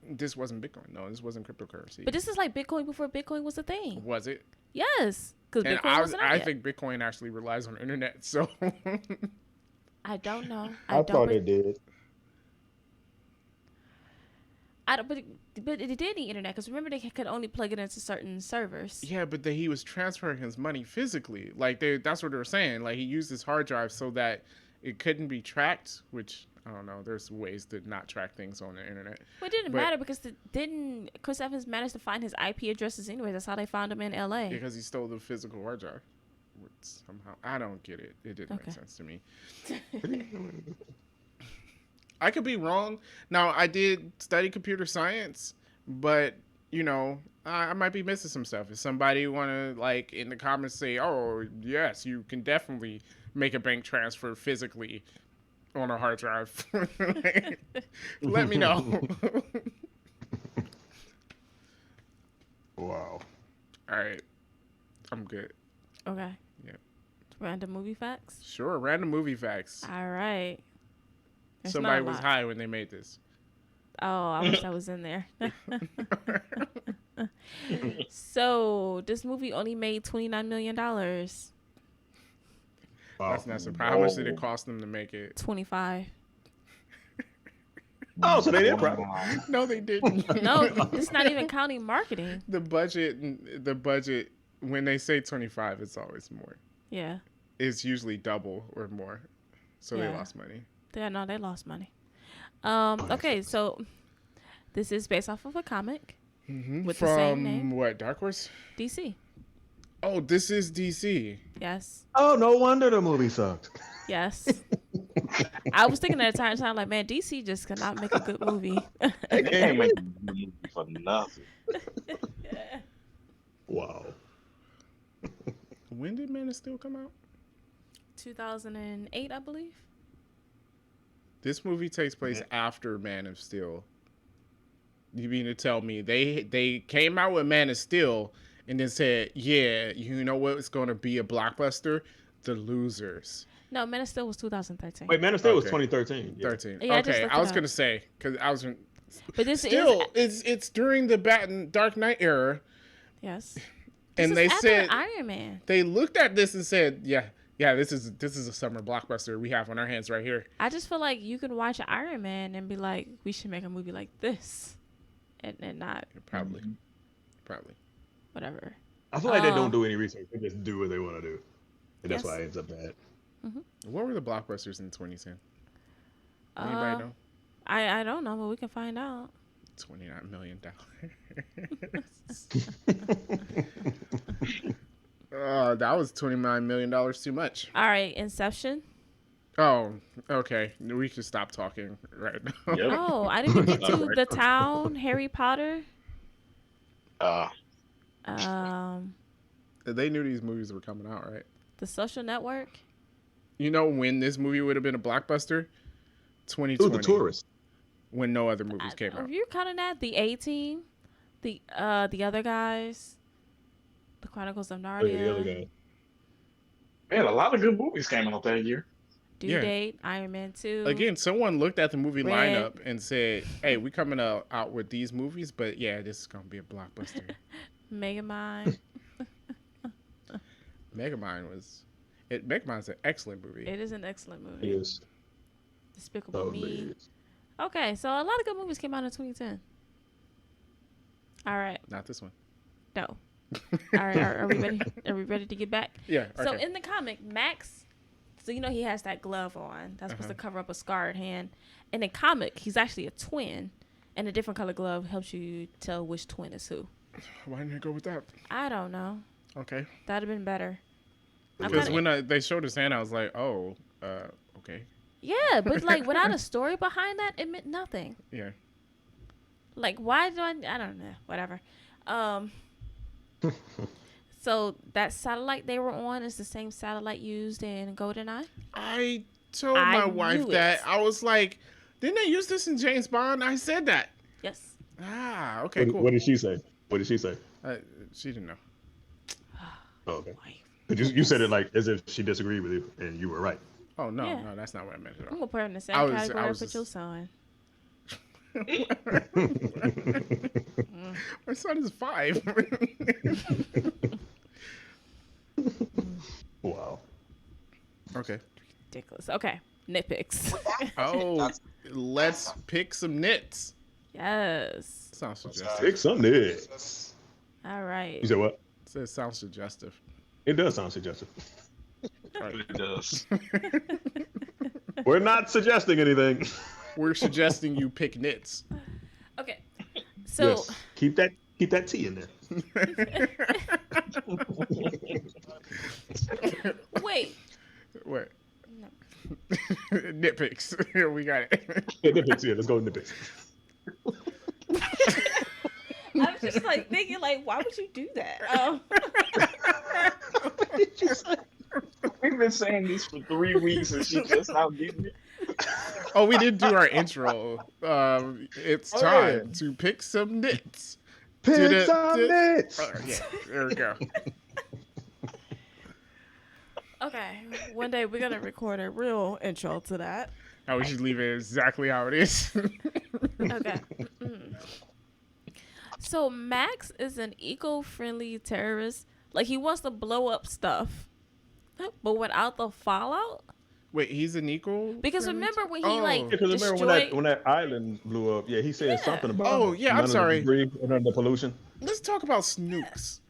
this wasn't Bitcoin. No, this wasn't cryptocurrency. But this is like Bitcoin before Bitcoin was a thing. Was it? Yes, because Bitcoin wasn't out I yet. think Bitcoin actually relies on internet, so. I don't know. I thought it did. But it did need internet, because remember they could only plug it into certain servers. Yeah, but he was transferring his money physically. Like, that's what they were saying. Like, he used his hard drive so that it couldn't be tracked, which, I don't know, there's ways to not track things on the internet. Well, it didn't matter, because didn't Chris Evans manage to find his IP addresses anyway? That's how they found him in LA. Because he stole the physical hard drive. Somehow, I don't get it. It didn't make sense to me. I could be wrong. Now, I did study computer science, but, you know, I might be missing some stuff. If somebody want to, like, in the comments say, oh, yes, you can definitely make a bank transfer physically on a hard drive, let me know. Wow. All right. I'm good. Okay. Yep. Random movie facts? Sure. Random movie facts. All right. There's Somebody was high when they made this. Oh, I wish I was in there. So, this movie only made $29 million. Wow. That's not surprising. How much did it cost them to make it? 25. Oh, so they did profit. No, they didn't. No, it's not even counting marketing. The budget, when they say 25, it's always more. Yeah. It's usually double or more. So they lost money. Yeah, they lost money. Okay, so this is based off of a comic with the same name. From what, Dark Horse? DC. Oh, this is DC. Yes. Oh, no wonder the movie sucked. Yes. I was thinking at the time, like, man, DC just cannot make a good movie. They can't make a movie for nothing. Wow. When did Man of Steel come out? 2008, I believe. This movie takes place after Man of Steel. You mean to tell me they came out with Man of Steel and then said, yeah, you know what? It's going to be a blockbuster? The Losers. No, Man of Steel was 2013. Wait, Man of Steel was 2013. Yeah. 13. Yeah, okay, I was going to say, because I was... But this Still, it's during the Dark Knight era. Yes. And they said... Iron Man. They looked at this and said, yeah, this is a summer blockbuster we have on our hands right here. I just feel like you can watch Iron Man and be like, we should make a movie like this. And not... Probably. Whatever. I feel like they don't do any research. They just do what they want to do. And that's why it ends up bad. Mm-hmm. What were the blockbusters in 2010? Anybody know? I don't know, but we can find out. $29 million. That was $29 million too much. All right, Inception. Oh, okay. We should stop talking right now. Yep. Oh, I didn't get to The Town, Harry Potter. They knew these movies were coming out, right? The Social Network. You know when this movie would have been a blockbuster? 2020. Ooh, The Tourist. When no other movies came out. If you're counting that, the A-Team, the other guys, the Chronicles of Narnia, The other guy. Man, a lot of good movies came out that year. Due Date, Iron Man 2. Again, someone looked at the movie Red. lineup and said, "Hey, we coming out with these movies, but yeah, this is gonna be a blockbuster." Megamind. Megamind Megamind's an excellent movie. It is an excellent movie. Yes. Despicable Oh, Me. man. Okay, so a lot of good movies came out in 2010. All right, Not this one. no. All right, are we ready? Are we ready to get back? Yeah. So okay. in the comic, Max, so you know he has that glove on. That's supposed to cover up a scarred hand. In the comic, he's actually a twin, and a different color glove helps you tell which twin is who. Why didn't I go with that? I don't know. Okay. That'd have been better. I'm Because kinda- when they showed his hand, I was like, "Oh, okay, Yeah, but like without a story behind that, it meant nothing. yeah." Like, why do I don't know. Whatever. So that satellite they were on is the same satellite used in GoldenEye? I told I my wife knew that. it. I was like, "Didn't they use this in James Bond?" I said that. Yes. Ah, okay, What, cool. what did she say? What did she say? She didn't know. Oh, okay. Wife. 'Cause you said it like as if she disagreed with you, and you were right. Oh no, Yeah. no, that's not what I meant at I'm all. gonna put her in the same I was category I put just- your son. My son is 5. Wow. Okay. Ridiculous. Okay. Nitpicks. Oh, let's pick some nits. Yes. Sounds suggestive. Pick some nits. All right. You said what? It sounds suggestive. It does sound suggestive. It does. We're not suggesting anything. We're suggesting you pick nits. Okay. So Yes. Keep that T in there. wait. What? No. Nitpicks. Here we got it. Yeah, nitpicks, yeah, let's go with nitpicks. I was just like thinking, like, why would you do that? We've been saying this for 3 weeks and she just now getting it. Oh, we didn't do our intro. It's Oh, time yeah. to pick some nits. Pick some nits. Yeah, there we go. Okay. One day we're gonna record a real intro to that. Now we should leave it exactly how it is. Okay. So Max is an eco-friendly terrorist. Like he wants to blow up stuff, but without the fallout. Wait, he's an equal? Because remember when he Oh. like Because remember destroyed. when that island blew up? Yeah, he said Yeah. something about. Oh, yeah, I'm none of the sorry. debris and none of the pollution. Let's talk about snooks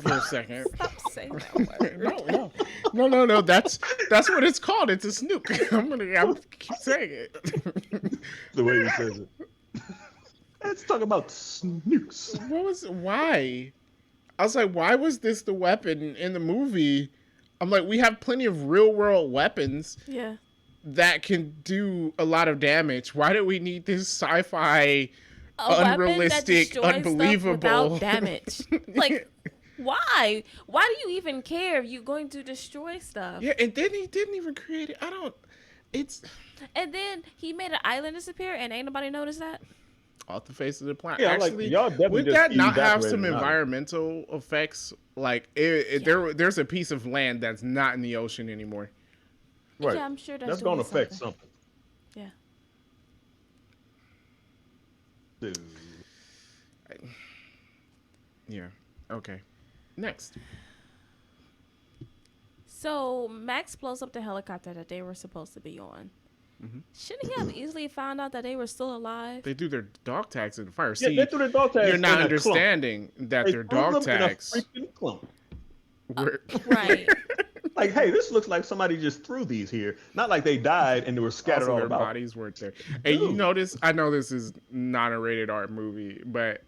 for a second. Stop saying that word. No. That's what it's called. It's a snook. I'm keep saying it. The way he says it. Let's talk about snooks. Why? I was like, why was this the weapon in the movie? I'm like, we have plenty of real world weapons Yeah. that can do a lot of damage. Why do we need this sci-fi, A weapon that unrealistic, destroys stuff unbelievable without damage? Like, why? Why do you even care if you're going to destroy stuff? Yeah, and then he didn't even create it. It's And then he made an island disappear, and ain't nobody noticed that. off the face of the planet. Yeah, Actually, like, y'all definitely would just that not have evaporated some an island. environmental effects? Like, there's a piece of land that's not in the ocean anymore. Right. Yeah, I'm sure That's doing going to affect something. something. Yeah. Dude. Yeah. Okay. Next. So Max blows up the helicopter that they were supposed to be on. Mhm. Shouldn't he have easily found out that they were still alive? They do their dog tags in the fire. Yeah, See, they threw their dog tags. you're in not a understanding that clump. They their threw dog them in a tags freaking clump. were. Right. Like, hey, this looks like somebody just threw these here. Not like they died and they were scattered Also, all their about. bodies weren't there. And you Dude. notice, I know this is not a rated R movie, but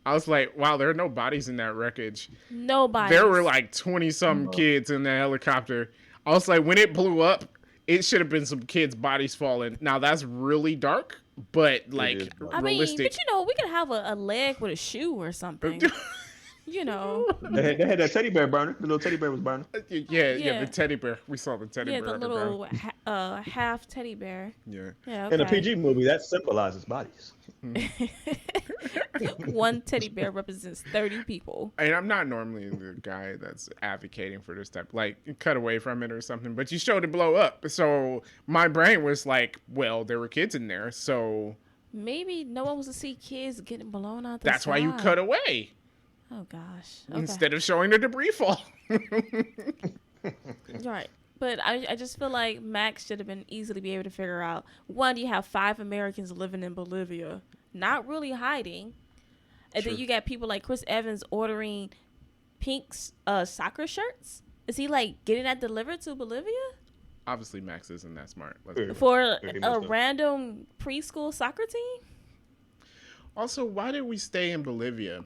I was like, wow, there are no bodies in that wreckage. Nobody. There were like 20-some kids in the helicopter. I was like, when it blew up, it should have been some kids' bodies falling. Now, that's really dark, but like is dark. I mean, realistic. but you know, we could have a leg with a shoe or something. You know. They had that teddy bear burner. The little teddy bear was burning. Yeah, the teddy bear. We saw the teddy Yeah, bear. the little half teddy bear. Yeah. Yeah, okay. In a PG movie, that symbolizes bodies. One teddy bear represents 30 people. And I'm not normally the guy that's advocating for this type, like cut away from it or something, but you showed it blow up. So my brain was like, well, there were kids in there, so Maybe no one wants to see kids getting blown out the that's why you side. cut away Oh gosh. Okay. instead of showing the debris fall. Right. But I just feel like Max should have been easily be able to figure out, one, you have 5 Americans living in Bolivia, not really hiding. And True. then you got people like Chris Evans ordering Pink's soccer shirts. Is he like getting that delivered to Bolivia? Obviously, Max isn't that smart. Let's be Yeah. real. For Yeah, he a must have. random preschool soccer team? Also, why did we stay in Bolivia?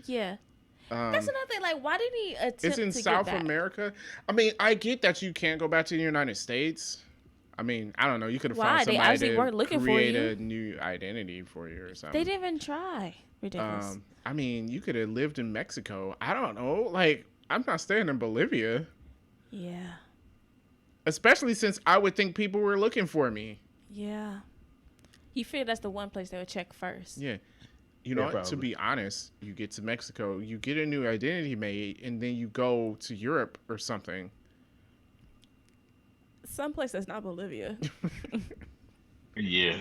Yeah. That's another thing. Like, why did he attempt It's in to South get back? America. I mean, I get that you can't go back to the United States. I mean, I don't know. You could have Why? found They somebody obviously to weren't looking for create you. a new identity for you or something. They didn't even try. Ridiculous. I mean, you could have lived in Mexico. I don't know. Like, I'm not staying in Bolivia, Yeah. especially since I would think people were looking for me. Yeah. You figure that's the one place they would check first. Yeah. You know, Yeah, what? To probably. be honest, you get to Mexico, you get a new identity made, and then you go to Europe or something. Someplace that's not Bolivia. Yeah.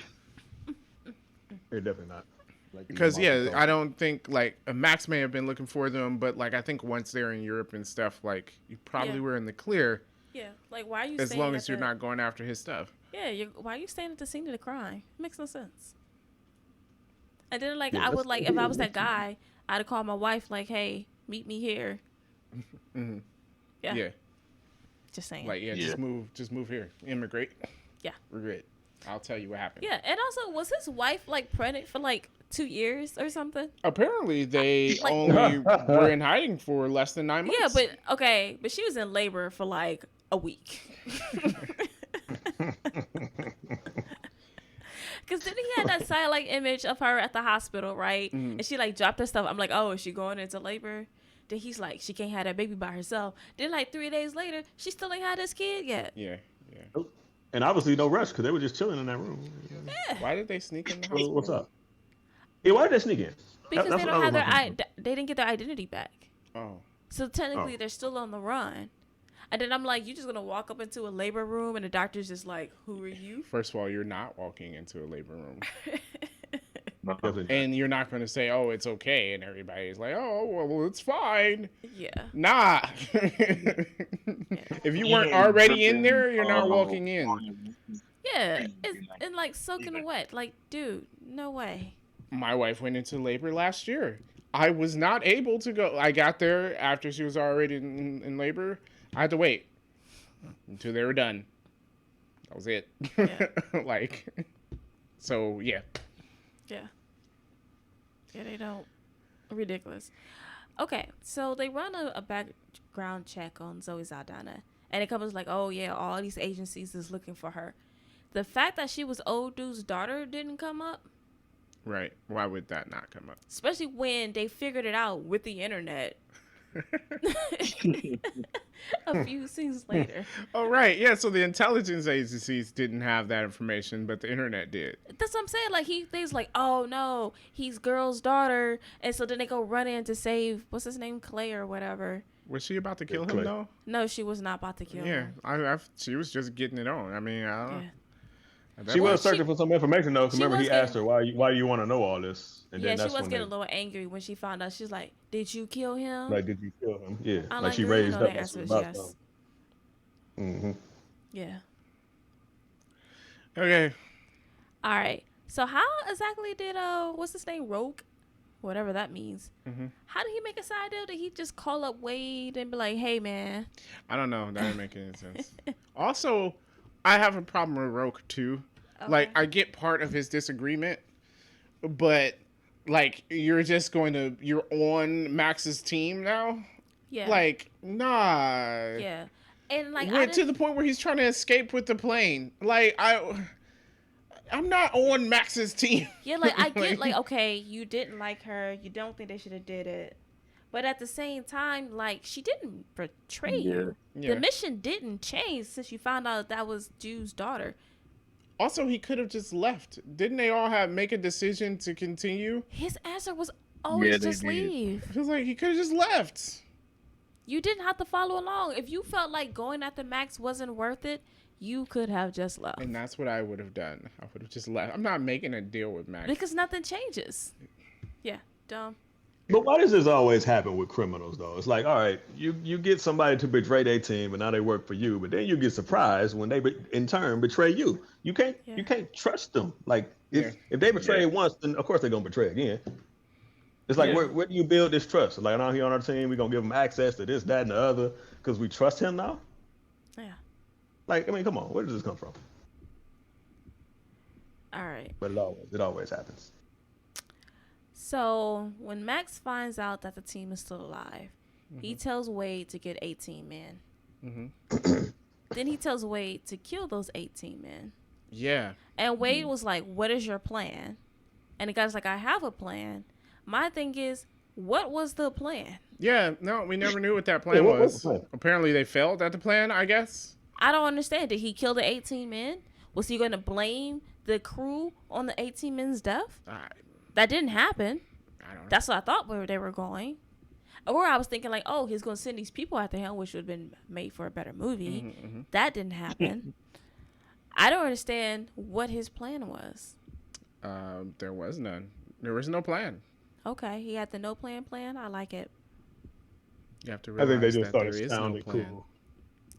They're definitely not. Like, Because I don't think like Max may have been looking for them, but like I think once they're in Europe and stuff, like you probably Yeah. were in the clear Yeah. Like, why are you as staying long at as you're the- not going after his stuff. Yeah, why are you staying at the scene of the crime? Makes no sense. And then, like, Yeah, I would, that's- like, if I was that guy, I'd have called my wife, like, hey, meet me here. hmm Yeah. Yeah, Just saying. like Yeah. just move here, immigrate. Yeah. We're good. I'll tell you what happened. Yeah, and also, was his wife, like, pregnant for, like, 2 years or something? Apparently, they Like- only were in hiding for less than 9 months. Yeah, but, okay, but she was in labor for, like, a week. Because then he had that satellite image of her at the hospital, right? Mhm. And she, like, dropped her stuff. I'm like, oh, is she going into labor? Then he's like, she can't have that baby by herself. Then, like, 3 days later, she still ain't had this kid yet. yeah. And obviously no rush because they were just chilling in that room. Why did they sneak in the Well, house? what's up? Yeah, why did they sneak in? Because That's they what don't I have was their wondering. they didn't get their identity back. Oh, So technically, Oh. they're still on the run. And then I'm like, you just gonna walk up into a labor room and the doctor's just like, who are you? first of all, you're not walking into a labor room, No. Definitely. and you're not going to say, "Oh, it's okay," and everybody's like, "Oh, well, it's fine." Yeah. Nah. If you weren't already in there, you're not walking in. Yeah. It's and like soaking wet. Like, dude, no way. My wife went into labor last year. I was not able to go. I got there after she was already in labor. I had to wait until they were done. That was it. Yeah. Like, so yeah. Yeah. Yeah, they don't. Ridiculous. Okay, so they run a background check on Zoe Saldana, and it comes like, oh yeah, all these agencies is looking for her. The fact that she was old dude's daughter didn't come up, Right. Why would that not come up? especially when they figured it out with the internet a few scenes later. Oh, right. Yeah. So the intelligence agencies didn't have that information, but the internet did. That's what I'm saying. Like they's like, oh no, he's girl's daughter, and so then they go run in to save what's his name, Clay or whatever. Was she about to kill him Clay. though? No, she was not about to kill Yeah. him. She was just getting it on. I mean, I don't know. Yeah. At that She point- was searching for some information though. 'Cause she remember, was he asked getting- her why do you want to know all this, and Yeah, then she that's was when getting a little angry when she found out. She's like, "Did you kill him?" like, did you kill him? Yeah, I'm like she girl, you raised know up. the answer is yes. Mm-hmm. Yeah. Okay. All right. So how exactly did what's his name, Rogue, whatever that means? Mhm. How did he make a side deal? Did he just call up Wade and be like, "Hey, man"? I don't know. That didn't make any sense. Also, I have a problem with Roke too. Like, Okay. I get part of his disagreement, but like, you're on Max's team now. Yeah. Like, nah. Yeah. And like, Went to the point where he's trying to escape with the plane. Like, I'm not on Max's team. yeah, like I get like, okay, you didn't like her, you don't think they should have did it, But at the same time, like, she didn't betray Yeah. you. Yeah. The mission didn't change since you found out that was Jude's daughter. Also, he could have just left. Didn't they all make a decision to continue? His answer was always they just did. leave. It was like he could have just left. You didn't have to follow along. If you felt like going after Max wasn't worth it, you could have just left. And that's what I would have done. I would have just left. I'm not making a deal with Max. Because nothing changes. Yeah, dumb. But why does this always happen with criminals, though? It's like, all right, you get somebody to betray their team, and now they work for you, but then you get surprised when they, in turn, betray you. You can't trust them. Like, if they betray once, then of course they're gonna betray again. It's like, where do you build this trust? Like, now he on our team, we're gonna give him access to this, that, and the other, because we trust him now. Yeah. Like, I mean, come on, where does this come from? All right. But it always happens. So when Max finds out that the team is still alive, he tells Wade to get 18 men. Then he tells Wade to kill those 18 men. Yeah. And Wade was like, what is your plan? And the guy's like, I have a plan. My thing is, what was the plan? Yeah. No, we never knew what that plan was. Apparently, they failed at the plan, I guess. I don't understand. Did he kill the 18 men? Was he going to blame the crew on the 18 men's death? That didn't happen. I don't know. That's what I thought where they were going. Or I was thinking like, oh, he's going to send these people after him, which would have been made for a better movie. That didn't happen. I don't understand what his plan was. There was none. There was no plan. Okay, he had the no plan. I like it. You have to I realize think they just that started there is no sounding plan. cool.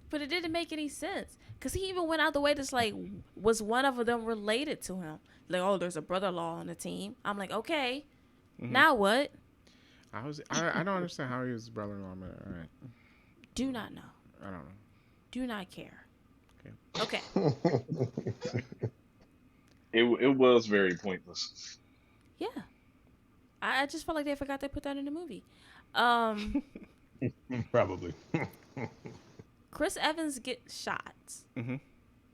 But it didn't make any sense. Because he even went out the way to like, was one of them related to him? Like, oh, there's a brother-in-law on the team. I'm like, okay, now what? I don't understand how he was brother-in-law, but all right. Do not know. I don't know. Do not care. Okay. It was very pointless. Yeah. I just felt like they forgot they put that in the movie. Probably. Chris Evans gets shot. Mm-hmm.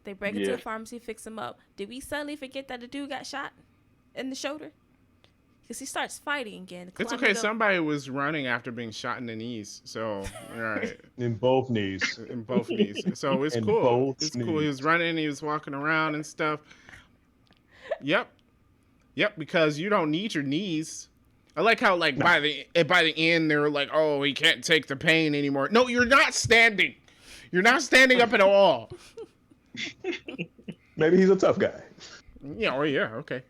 They break into the pharmacy, fix him up. Did we suddenly forget that the dude got shot in the shoulder? Because he starts fighting again. It's okay. Somebody was running after being shot in the knees. So, all right. In both knees. In both knees. So it's In cool. both It's cool. knees. He was running. He was walking around and stuff. Yep. Because you don't need your knees. I like how by the end they were like, oh, he can't take the pain anymore. No, you're not standing. You're not standing up at all. Maybe he's a tough guy. Yeah. Oh yeah. Okay.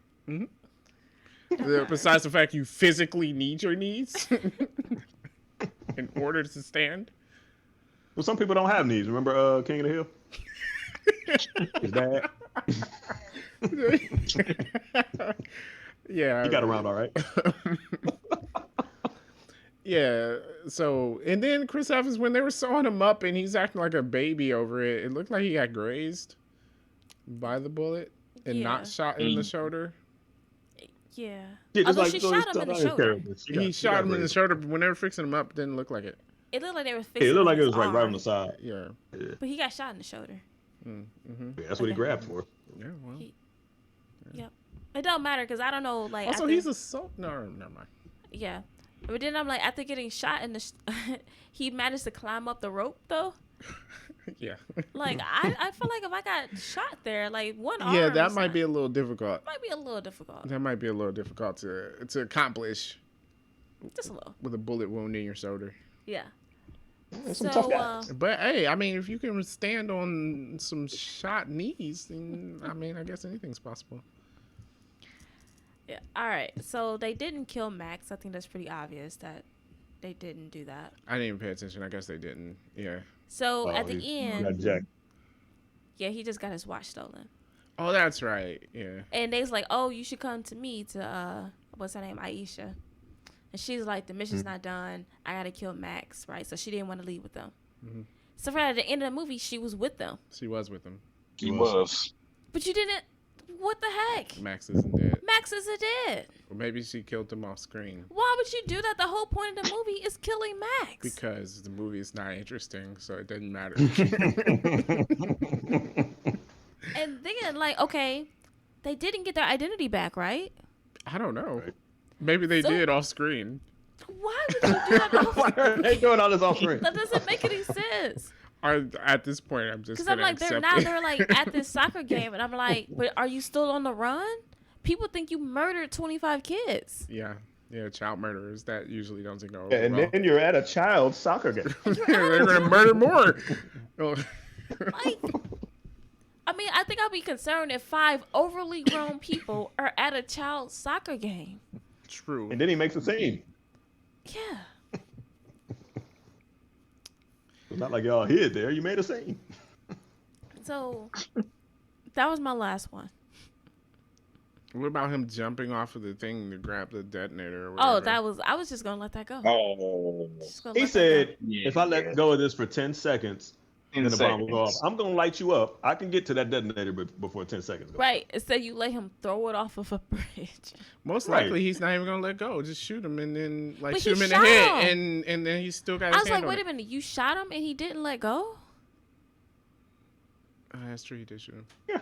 Besides the fact you physically need your knees in order to stand. Well, some people don't have knees. Remember King of the Hill? His dad. Yeah. He got around all right. Yeah. So, and then Chris Evans, when they were sewing him up and he's acting like a baby over it, it looked like he got grazed by the bullet and not shot in the shoulder. Yeah. Yeah, just Although she shot him in the shoulder. He shot him in the shoulder, but when they were fixing him up, it didn't look like it. It looked like they were fixing It looked like it his was like right on arm. the side. Yeah. But he got shot in the shoulder. Mm-hmm. Yeah, that's what he grabbed for. Yeah, well. Yep. It don't matter because I don't know. Like, Also, after, he's a no, never mind. Yeah. But then I'm like, after getting shot in the, he managed to climb up the rope though. Yeah. Like I feel like if I got shot there, like one arm. Yeah, that is might not- be a little difficult. Might be a little difficult. That might be a little difficult to accomplish Just a little. with a bullet wound in your shoulder. Yeah. There's some tough guys. But hey, I mean, if you can stand on some shot knees, then I mean, I guess anything's possible. Yeah. All right. So they didn't kill Max. I think that's pretty obvious that they didn't do that. I didn't even pay attention. I guess they didn't. Yeah. So at the He end, got jacked. yeah, he just got his watch stolen. Oh, that's right. Yeah. And they was like, oh, you should come to me to, what's her name? Aisha. And she's like, the mission's not done. I got to kill Max, right? So she didn't want to leave with them. So for at the end of the movie, she was with them. She was with him. He was. But you didn't, what the heck? Max isn't dead. Max isn't dead. Or maybe she killed him off screen Why would you do that? The whole point of the movie is killing Max. because the movie is not interesting, so it doesn't matter. And then, like, okay, they didn't get their identity back, right? I don't know. Maybe they So- did off screen. Why would you do that? Why are they doing all this off screen? That doesn't make any sense. At this point, I'm just Because I'm like, accept they're like at this soccer game, and I'm like, but are you still on the run? People think you murdered 25 kids. Yeah, child murderers that usually don't go over And well. then you're at a child soccer game. They're gonna murder more. Oh. Like, I mean, I think I'll be concerned if 5 overly grown people are at a child soccer game. True. And then he makes a scene. Yeah. It's not like y'all hid there. You made a scene. So that was my last one. What about him jumping off of the thing to grab the detonator? Or Oh, whatever? I was just gonna let that go. Oh, Just gonna He let that go. said, if I let go of this for 10 seconds, then the bomb will go off. I'm going to light you up. I can get to that detonator before 10 seconds go. Right. Instead, you let him throw it off of a bridge. Most Right. likely he's not even gonna let go. Just shoot him and then But shoot he him in the shot head, him. and then he's still got I his was hand like, on wait it. a minute, you shot him and he didn't let go? That's true. He did shoot him.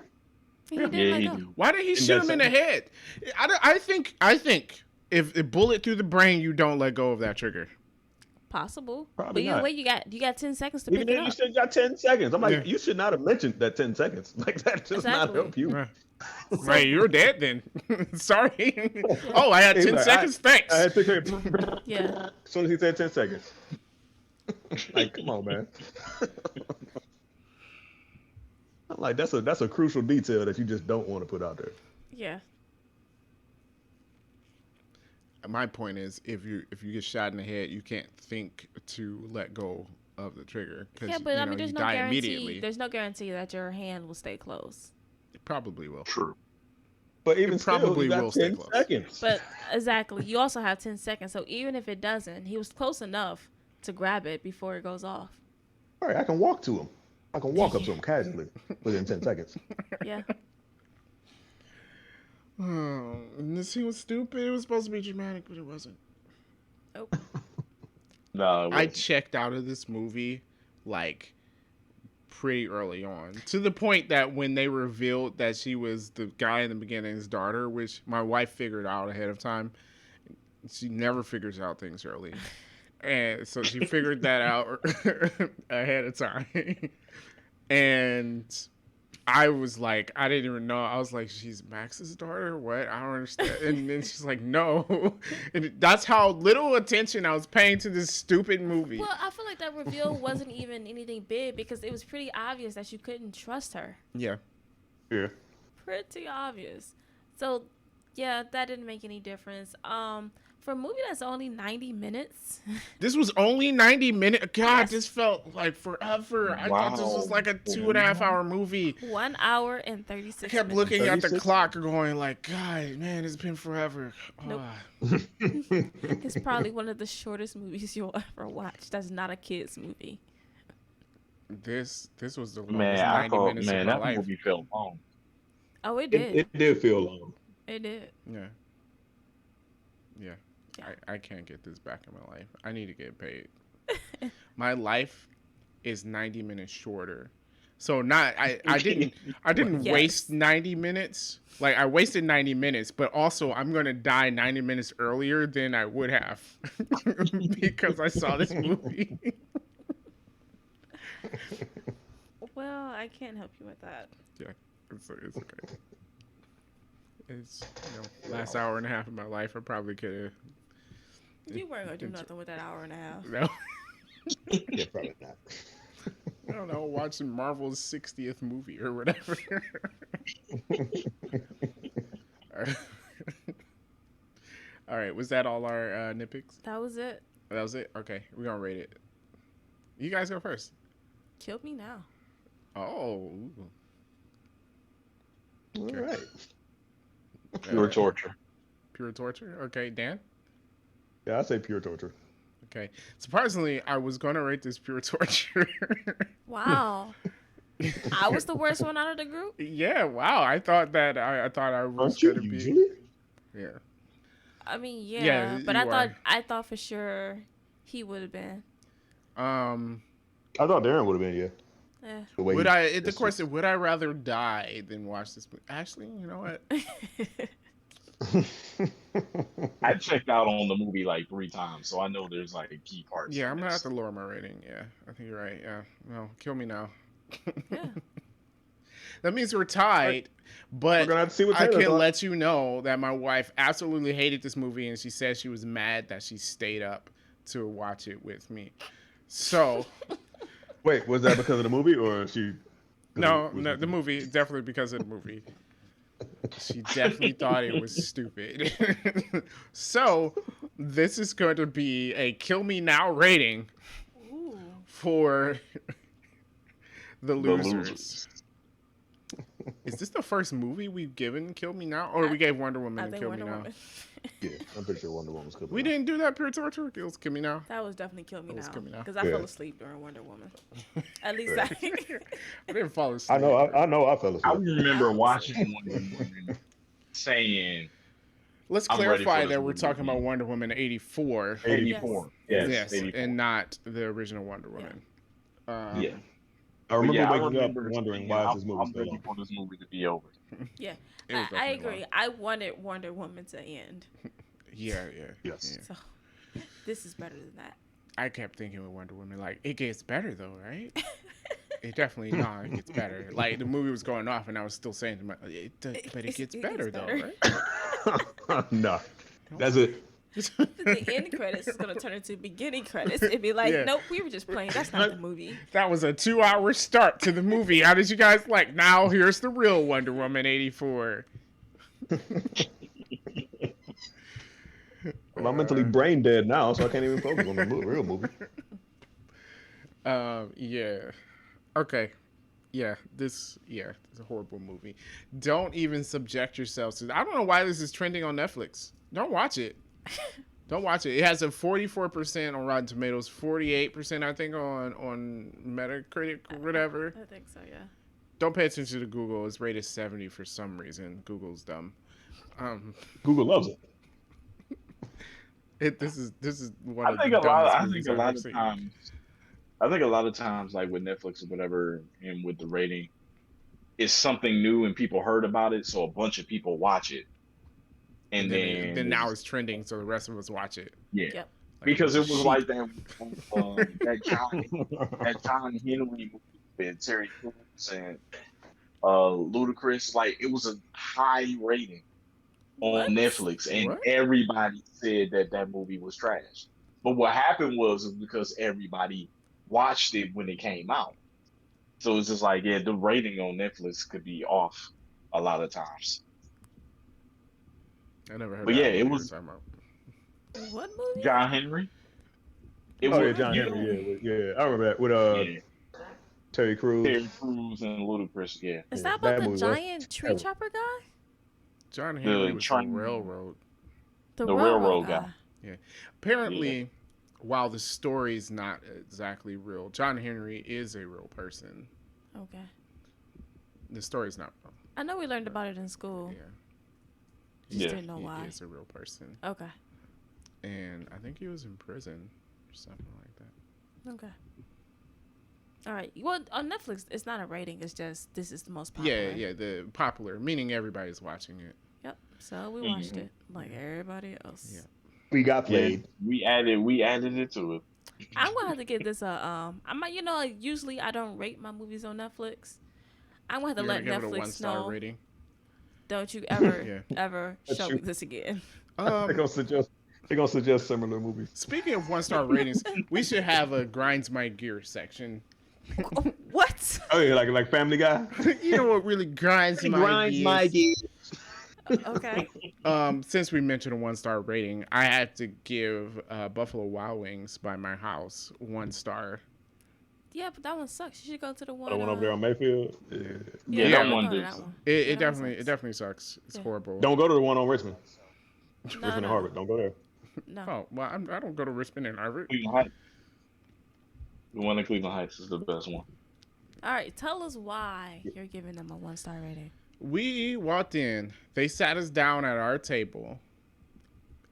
He didn't let go. Why did he In shoot that him in the head? I think if a bullet through the brain, you don't let go of that trigger. Possible. Probably but either not. way, you got 10 seconds to Even pick then, it you up. still got 10 seconds. I'm like, Yeah. you should not have mentioned that 10 seconds. Like, that does not Exactly. help you. Right. Right, you're dead then. Sorry. Oh, I had He's 10 like, seconds. Thanks. I had to Yeah. As soon as he said 10 seconds. Like, come on, man. I'm like, that's a crucial detail that you just don't want to put out there. Yeah. My point is, if you get shot in the head, you can't think to let go of the trigger because Yeah, but I mean, you there's no die guarantee. immediately. There's no guarantee that your hand will stay closed. It probably will. true. But even It still, probably you got will stay 10 close. seconds. But exactly, you also have 10 seconds. So even if it doesn't, he was close enough to grab it before it goes off. All right, I can walk to him. I can walk up to him casually within 10 seconds. Yeah. Oh, and this scene was stupid. It was supposed to be dramatic, but it wasn't. Oh. No, it I wasn't. checked out of this movie like pretty early on, to the point that when they revealed that she was the guy in the beginning's daughter, which my wife figured out ahead of time. She never figures out things early. And so she figured that out ahead of time. And I was like, I didn't even know. I was like, she's Max's daughter? What? I don't understand. And then she's like, no. And that's how little attention I was paying to this stupid movie. Well, I feel like that reveal wasn't even anything big because it was pretty obvious that you couldn't trust her. Yeah. Yeah. Pretty obvious. So, yeah, that didn't make any difference. For a movie that's only 90 minutes. This was only 90 minutes. God, Yes. this felt like forever. I thought this was Wow. like a 2.5 hour movie. 1 hour and 36 I kept minutes. looking at the 36? clock going like, God, man, it's been forever. Nope. Ah. It's probably one of the shortest movies you'll ever watch. That's not a kid's movie. This was the longest Man, I 90 thought, minutes man, of my that life. movie felt long. Oh, it It, did. it did feel long. It did. Yeah. Yeah. Yeah. I can't get this back in my life. I need to get paid. My life is 90 minutes shorter. So I didn't Yes. waste 90 minutes. Like I wasted 90 minutes, but also I'm going to die 90 minutes earlier than I would have because I saw this movie. Well, I can't help you with that. Yeah. It's okay. It's, last hour and a half of my life I probably could have. You weren't going to do nothing with that hour and a half. No. Yeah, probably not. I don't know, watching Marvel's 60th movie or whatever. All right, was that all our nitpicks? That was it. That was it? Okay, we're going to rate it. You guys go first. Kill me now. Oh. All right. Pure torture. Pure torture? Okay, Dan? Yeah, I say pure torture. Okay. Surprisingly, I was going to rate this pure torture. Wow. I was the worst one out of the group. Yeah, wow. I thought that I thought I was Aren't you going to be. usually? Yeah. I mean, Yeah, but you are. I thought for sure he would have been. I thought Darren would have been, yeah. Eh. The way Would he- the question, would I rather die than watch this movie? Actually, you know what? I checked out on the movie like 3 times, so I know there's like key parts. Yeah, in I'm gonna have this. to lower my rating. Yeah, I think you're right. Yeah, no, kill me now. Yeah. That means we're tied, but We're gonna have to see what I Taylor can thought. let you know that my wife absolutely hated this movie, and she said she was mad that she stayed up to watch it with me. So, Wait, was that because of the movie or she? no, the movie, definitely because of the movie. She definitely thought it was stupid. So, this is going to be a kill me now rating Ooh. for the The losers. Is this the first movie we've given Kill Me Now? Or we gave Wonder Woman I and think Kill Wonder Me Now? Woman. Yeah, I'm pretty sure Wonder Woman's coming. We didn't do that pure torture. It was Kill Me Now. That was definitely Kill Me That was Now. Kill Me Now. Because I Yeah. fell asleep during Wonder Woman. At least Yeah. I didn't fall asleep. I know. I fell I asleep. remember watching Wonder Woman saying Let's I'm ready for clarify this that we're movie talking about again. Wonder Woman 84. 84. Yes, Yes, 84. and not the original Wonder Woman. Yeah. I remember Yeah, I waking up remember wondering thinking, why is this movie I'm so ready long? for this movie to be over. Yeah. It was I definitely agree. long. I wanted Wonder Woman to end. Yeah. Yes. Yeah. So this is better than that. I kept thinking with Wonder Woman, like, it gets better though, right? It definitely, no, it gets better. Like, the movie was going off and I was still saying to myself, but it gets better though, right? Nah, that's it. The end credits is gonna turn into beginning credits. It'd be like, Yeah. nope, we were just playing. That's not the movie. That was a 2-hour start to the movie. How did you guys like? Now here's the real Wonder Woman 84. Well, I'm mentally brain dead now, so I can't even focus on the real movie. Yeah. Okay. Yeah, it's a horrible movie. Don't even subject yourselves to. I don't know why this is trending on Netflix. Don't watch it. Don't watch it. It has a 44% on Rotten Tomatoes, 48% I think on Metacritic or whatever. I think so, yeah. Don't pay attention to Google. It's rated 70 for some reason. Google's dumb. Google loves it. This is one I of think the a lot. dumbest I movies think a I've lot ever of seen. times. I think a lot of times, like with Netflix or whatever, and with the rating, it's something new and people heard about it, so a bunch of people watch it, and then now it's trending, so the rest of us watch it. yeah, Yep. Like, because it was sheep. like that John Henry movie with Terry Crews and Ludacris. Like it was a high rating on What? Netflix, and What? everybody said that movie was trash. But what happened was because everybody watched it when it came out, so it's just like the rating on Netflix could be off a lot of times. I never heard But of yeah, that it movie was- you're talking about. What movie? John Henry. It Oh yeah, was- John you Henry. know, Yeah, I remember that with yeah, Terry Crews. Terry Crews and Ludacris. Yeah, Is Yeah, that about that the movie was giant tree terrible. chopper guy? John Henry was train- the railroad. The railroad guy. Apparently, while the story's not exactly real, John Henry is a real person. Okay. The story's not real. I know we learned about it in school. Yeah. Just Yeah. didn't know why. He is a real person. Okay. And I think he was in prison or something like that. Okay. All right. Well, on Netflix, it's not a rating. It's just this is the most popular. Yeah, the popular, meaning everybody's watching it. Yep. So we watched Mhm. it like everybody else. Yeah. We got Yeah, played. we added it to it. I'm gonna have to give this a I might, usually I don't rate my movies on Netflix. I'm gonna have to You're let gonna give it a Netflix 1-star know. rating. Don't you ever Yeah. ever That's show true. me this again. They're gonna suggest similar movies. Speaking of 1-star ratings, we should have a grinds my gear section. What? Oh yeah, like Family Guy. You know what really grinds my gears? Okay. Since we mentioned a 1-star rating, I had to give Buffalo Wild Wings by my house 1 star. Yeah, but that one sucks. You should go to the one. The one over there on Mayfield. Yeah. Yeah, Yeah, that one go to did. that one. It Yeah, that one definitely sucks. It's Yeah. horrible. Don't go to the one on Richmond. No, Richmond and no, Harvard. Don't go there. no. Oh well, I don't go to Richmond and Harvard. Cleveland Heights. The one in Cleveland Heights is the best one. All right, tell us why you're giving them a 1-star rating. We walked in. They sat us down at our table,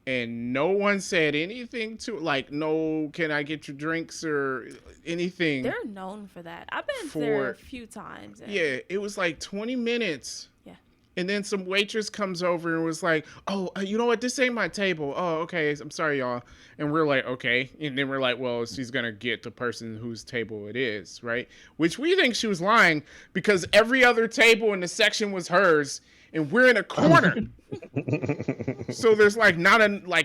and no one said anything to like, no, can I get your drinks or anything. They're known for that. I've been For- there a few times. and- Yeah, it was like 20 minutes. Yeah. And then some waitress comes over and was like, "Oh, you know what? This ain't my table. Oh, okay. I'm sorry, y'all." And we're like, "Okay." And then we're like, "Well, she's gonna get the person whose table it is, right?" Which we think she was lying because every other table in the section was hers, and we're in a corner. So there's like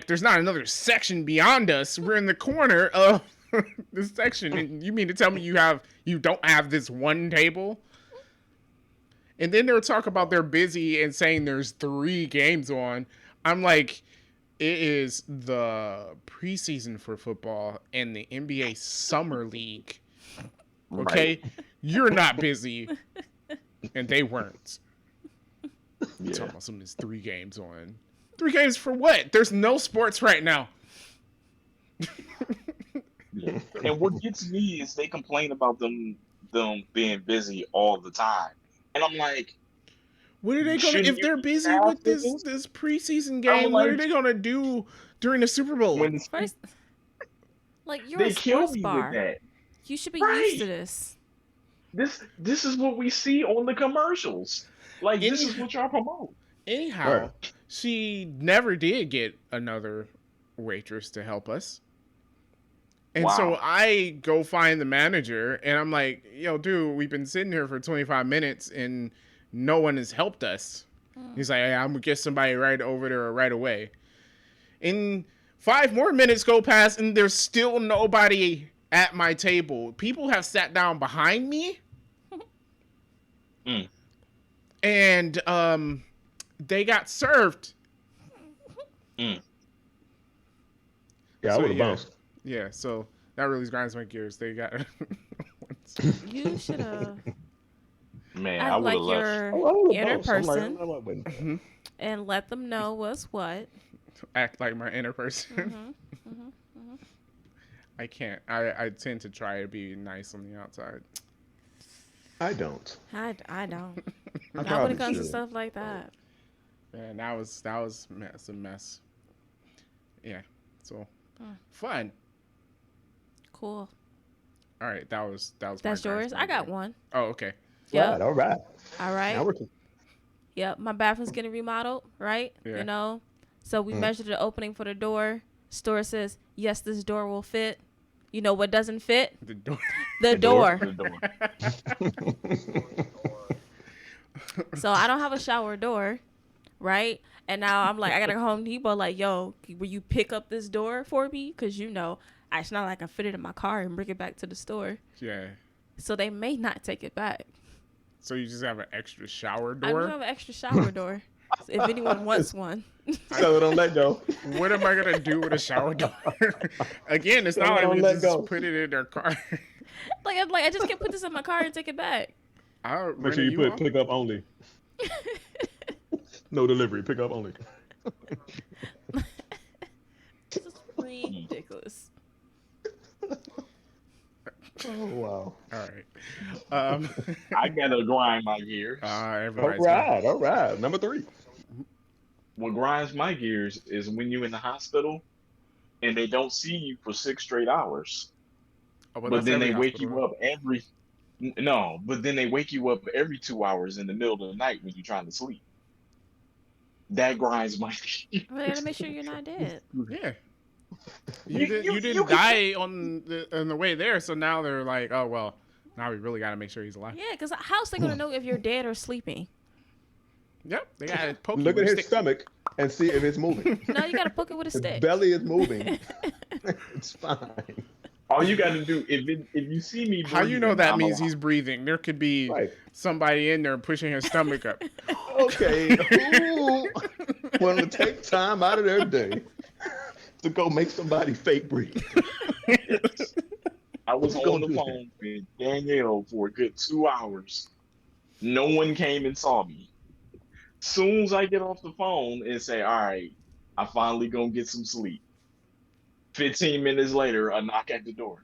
there's not another section beyond us. We're in the corner of this section, and you mean to tell me you don't have this one table? And then they'll talk about they're busy and saying there's 3 games on. I'm like, it is the preseason for football and the NBA Summer League. Okay? Right. You're not busy. And they weren't. Yeah. Talking about there's 3 games on. 3 games for what? There's no sports right now. Yeah. And what gets me is they complain about them being busy all the time. And I'm like, what are they gonna if they're busy with this preseason game? What are they gonna do during the Super Bowl? First, like you're a sports bar. With that. You should be used to this. This is what we see on the commercials. Like this is what y'all promote. Anyhow, she never did get another waitress to help us. And so I go find the manager and I'm like, "Yo, dude, we've been sitting here for 25 minutes and no one has helped us." He's like, "Hey, I'm gonna get somebody right over there right away." And 5 more minutes go past and there's still nobody at my table. People have sat down behind me. And they got served. Yeah, I would have bounced. Yeah, so that really grinds my gears. They got. You should have. Man, I would have left. Your inner person and let them know what's what. Act like my inner person. I can't. I tend to try to be nice on the outside. I don't. I don't. Not when it comes to stuff like that. Man, that was a mess. Yeah. So fun. Cool. All right, that was. That's yours. I got one. Oh, okay. Yep. All right. Yep. My bathroom's getting remodeled, right? Yeah. You know, so we measured the opening for the door. Store says yes, this door will fit. You know what doesn't fit? The door. The door. So I don't have a shower door, right? And now I'm like, I gotta go Home Depot. Like, yo, will you pick up this door for me? Because it's not like I can fit it in my car and bring it back to the store. Yeah. So they may not take it back. So you just have an extra shower door? I do have an extra shower door. So if anyone wants one. Sell it on Letgo. What am I going to do with a shower door? Again, it's not like we just put it in their car. like I just can't put this in my car and take it back. Make sure you put pick up only. No delivery, pick up only. This is ridiculous. Oh wow! All right, I gotta grind my gears. All right. Number 3. What grinds my gears is when you're in the hospital and they don't see you for 6 straight hours, but then they wake you up every 2 hours in the middle of the night when you're trying to sleep. That grinds my gears. Well, they gotta make sure you're not dead. Yeah. You didn't die on the way there, so now they're like, oh well, now we really got to make sure he's alive. Yeah, because how's they gonna know if you're dead or sleeping? Yep, they gotta poke. Look at his stomach and see if it's moving. No, you gotta poke it with a stick. His belly is moving. It's fine. All you gotta do if you see me breathing, how you know that means he's breathing? There could be somebody in there pushing his stomach up. Okay, who want to take time out of their day to go make somebody fake breathe? I was on the phone with Danielle for a good 2 hours. No one came and saw me. Soon as I get off the phone and say, all right, I finally gonna get some sleep. 15 minutes later, a knock at the door.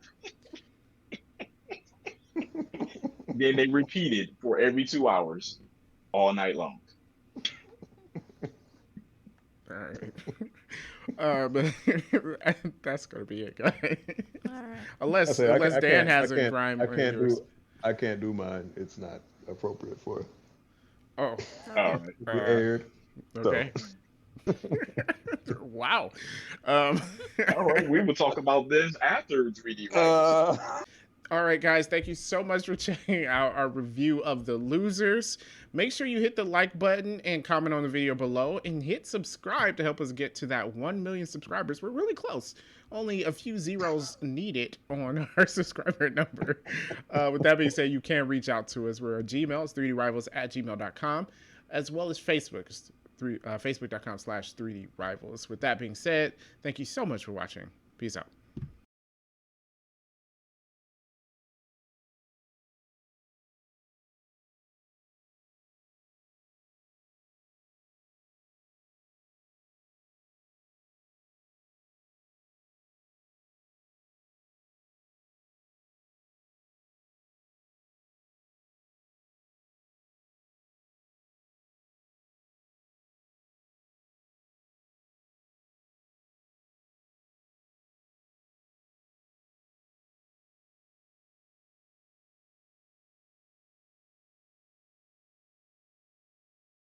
Then they repeat it for every 2 hours all night long. All right. But that's gonna be it, guys. All right. Unless Dan has a grime. I can't do mine. It's not appropriate for Oh, All right. We aired. okay. Wow. All right. We will talk about this after 3D Rivals. All right, guys, thank you so much for checking out our review of The Losers. Make sure you hit the like button and comment on the video below, and hit subscribe to help us get to that 1 million subscribers. We're really close. Only a few zeros needed on our subscriber number. With that being said, you can reach out to us. We're on Gmail. It's 3drivals@gmail.com, as well as Facebook. It's facebook.com/3drivals. With that being said, thank you so much for watching. Peace out.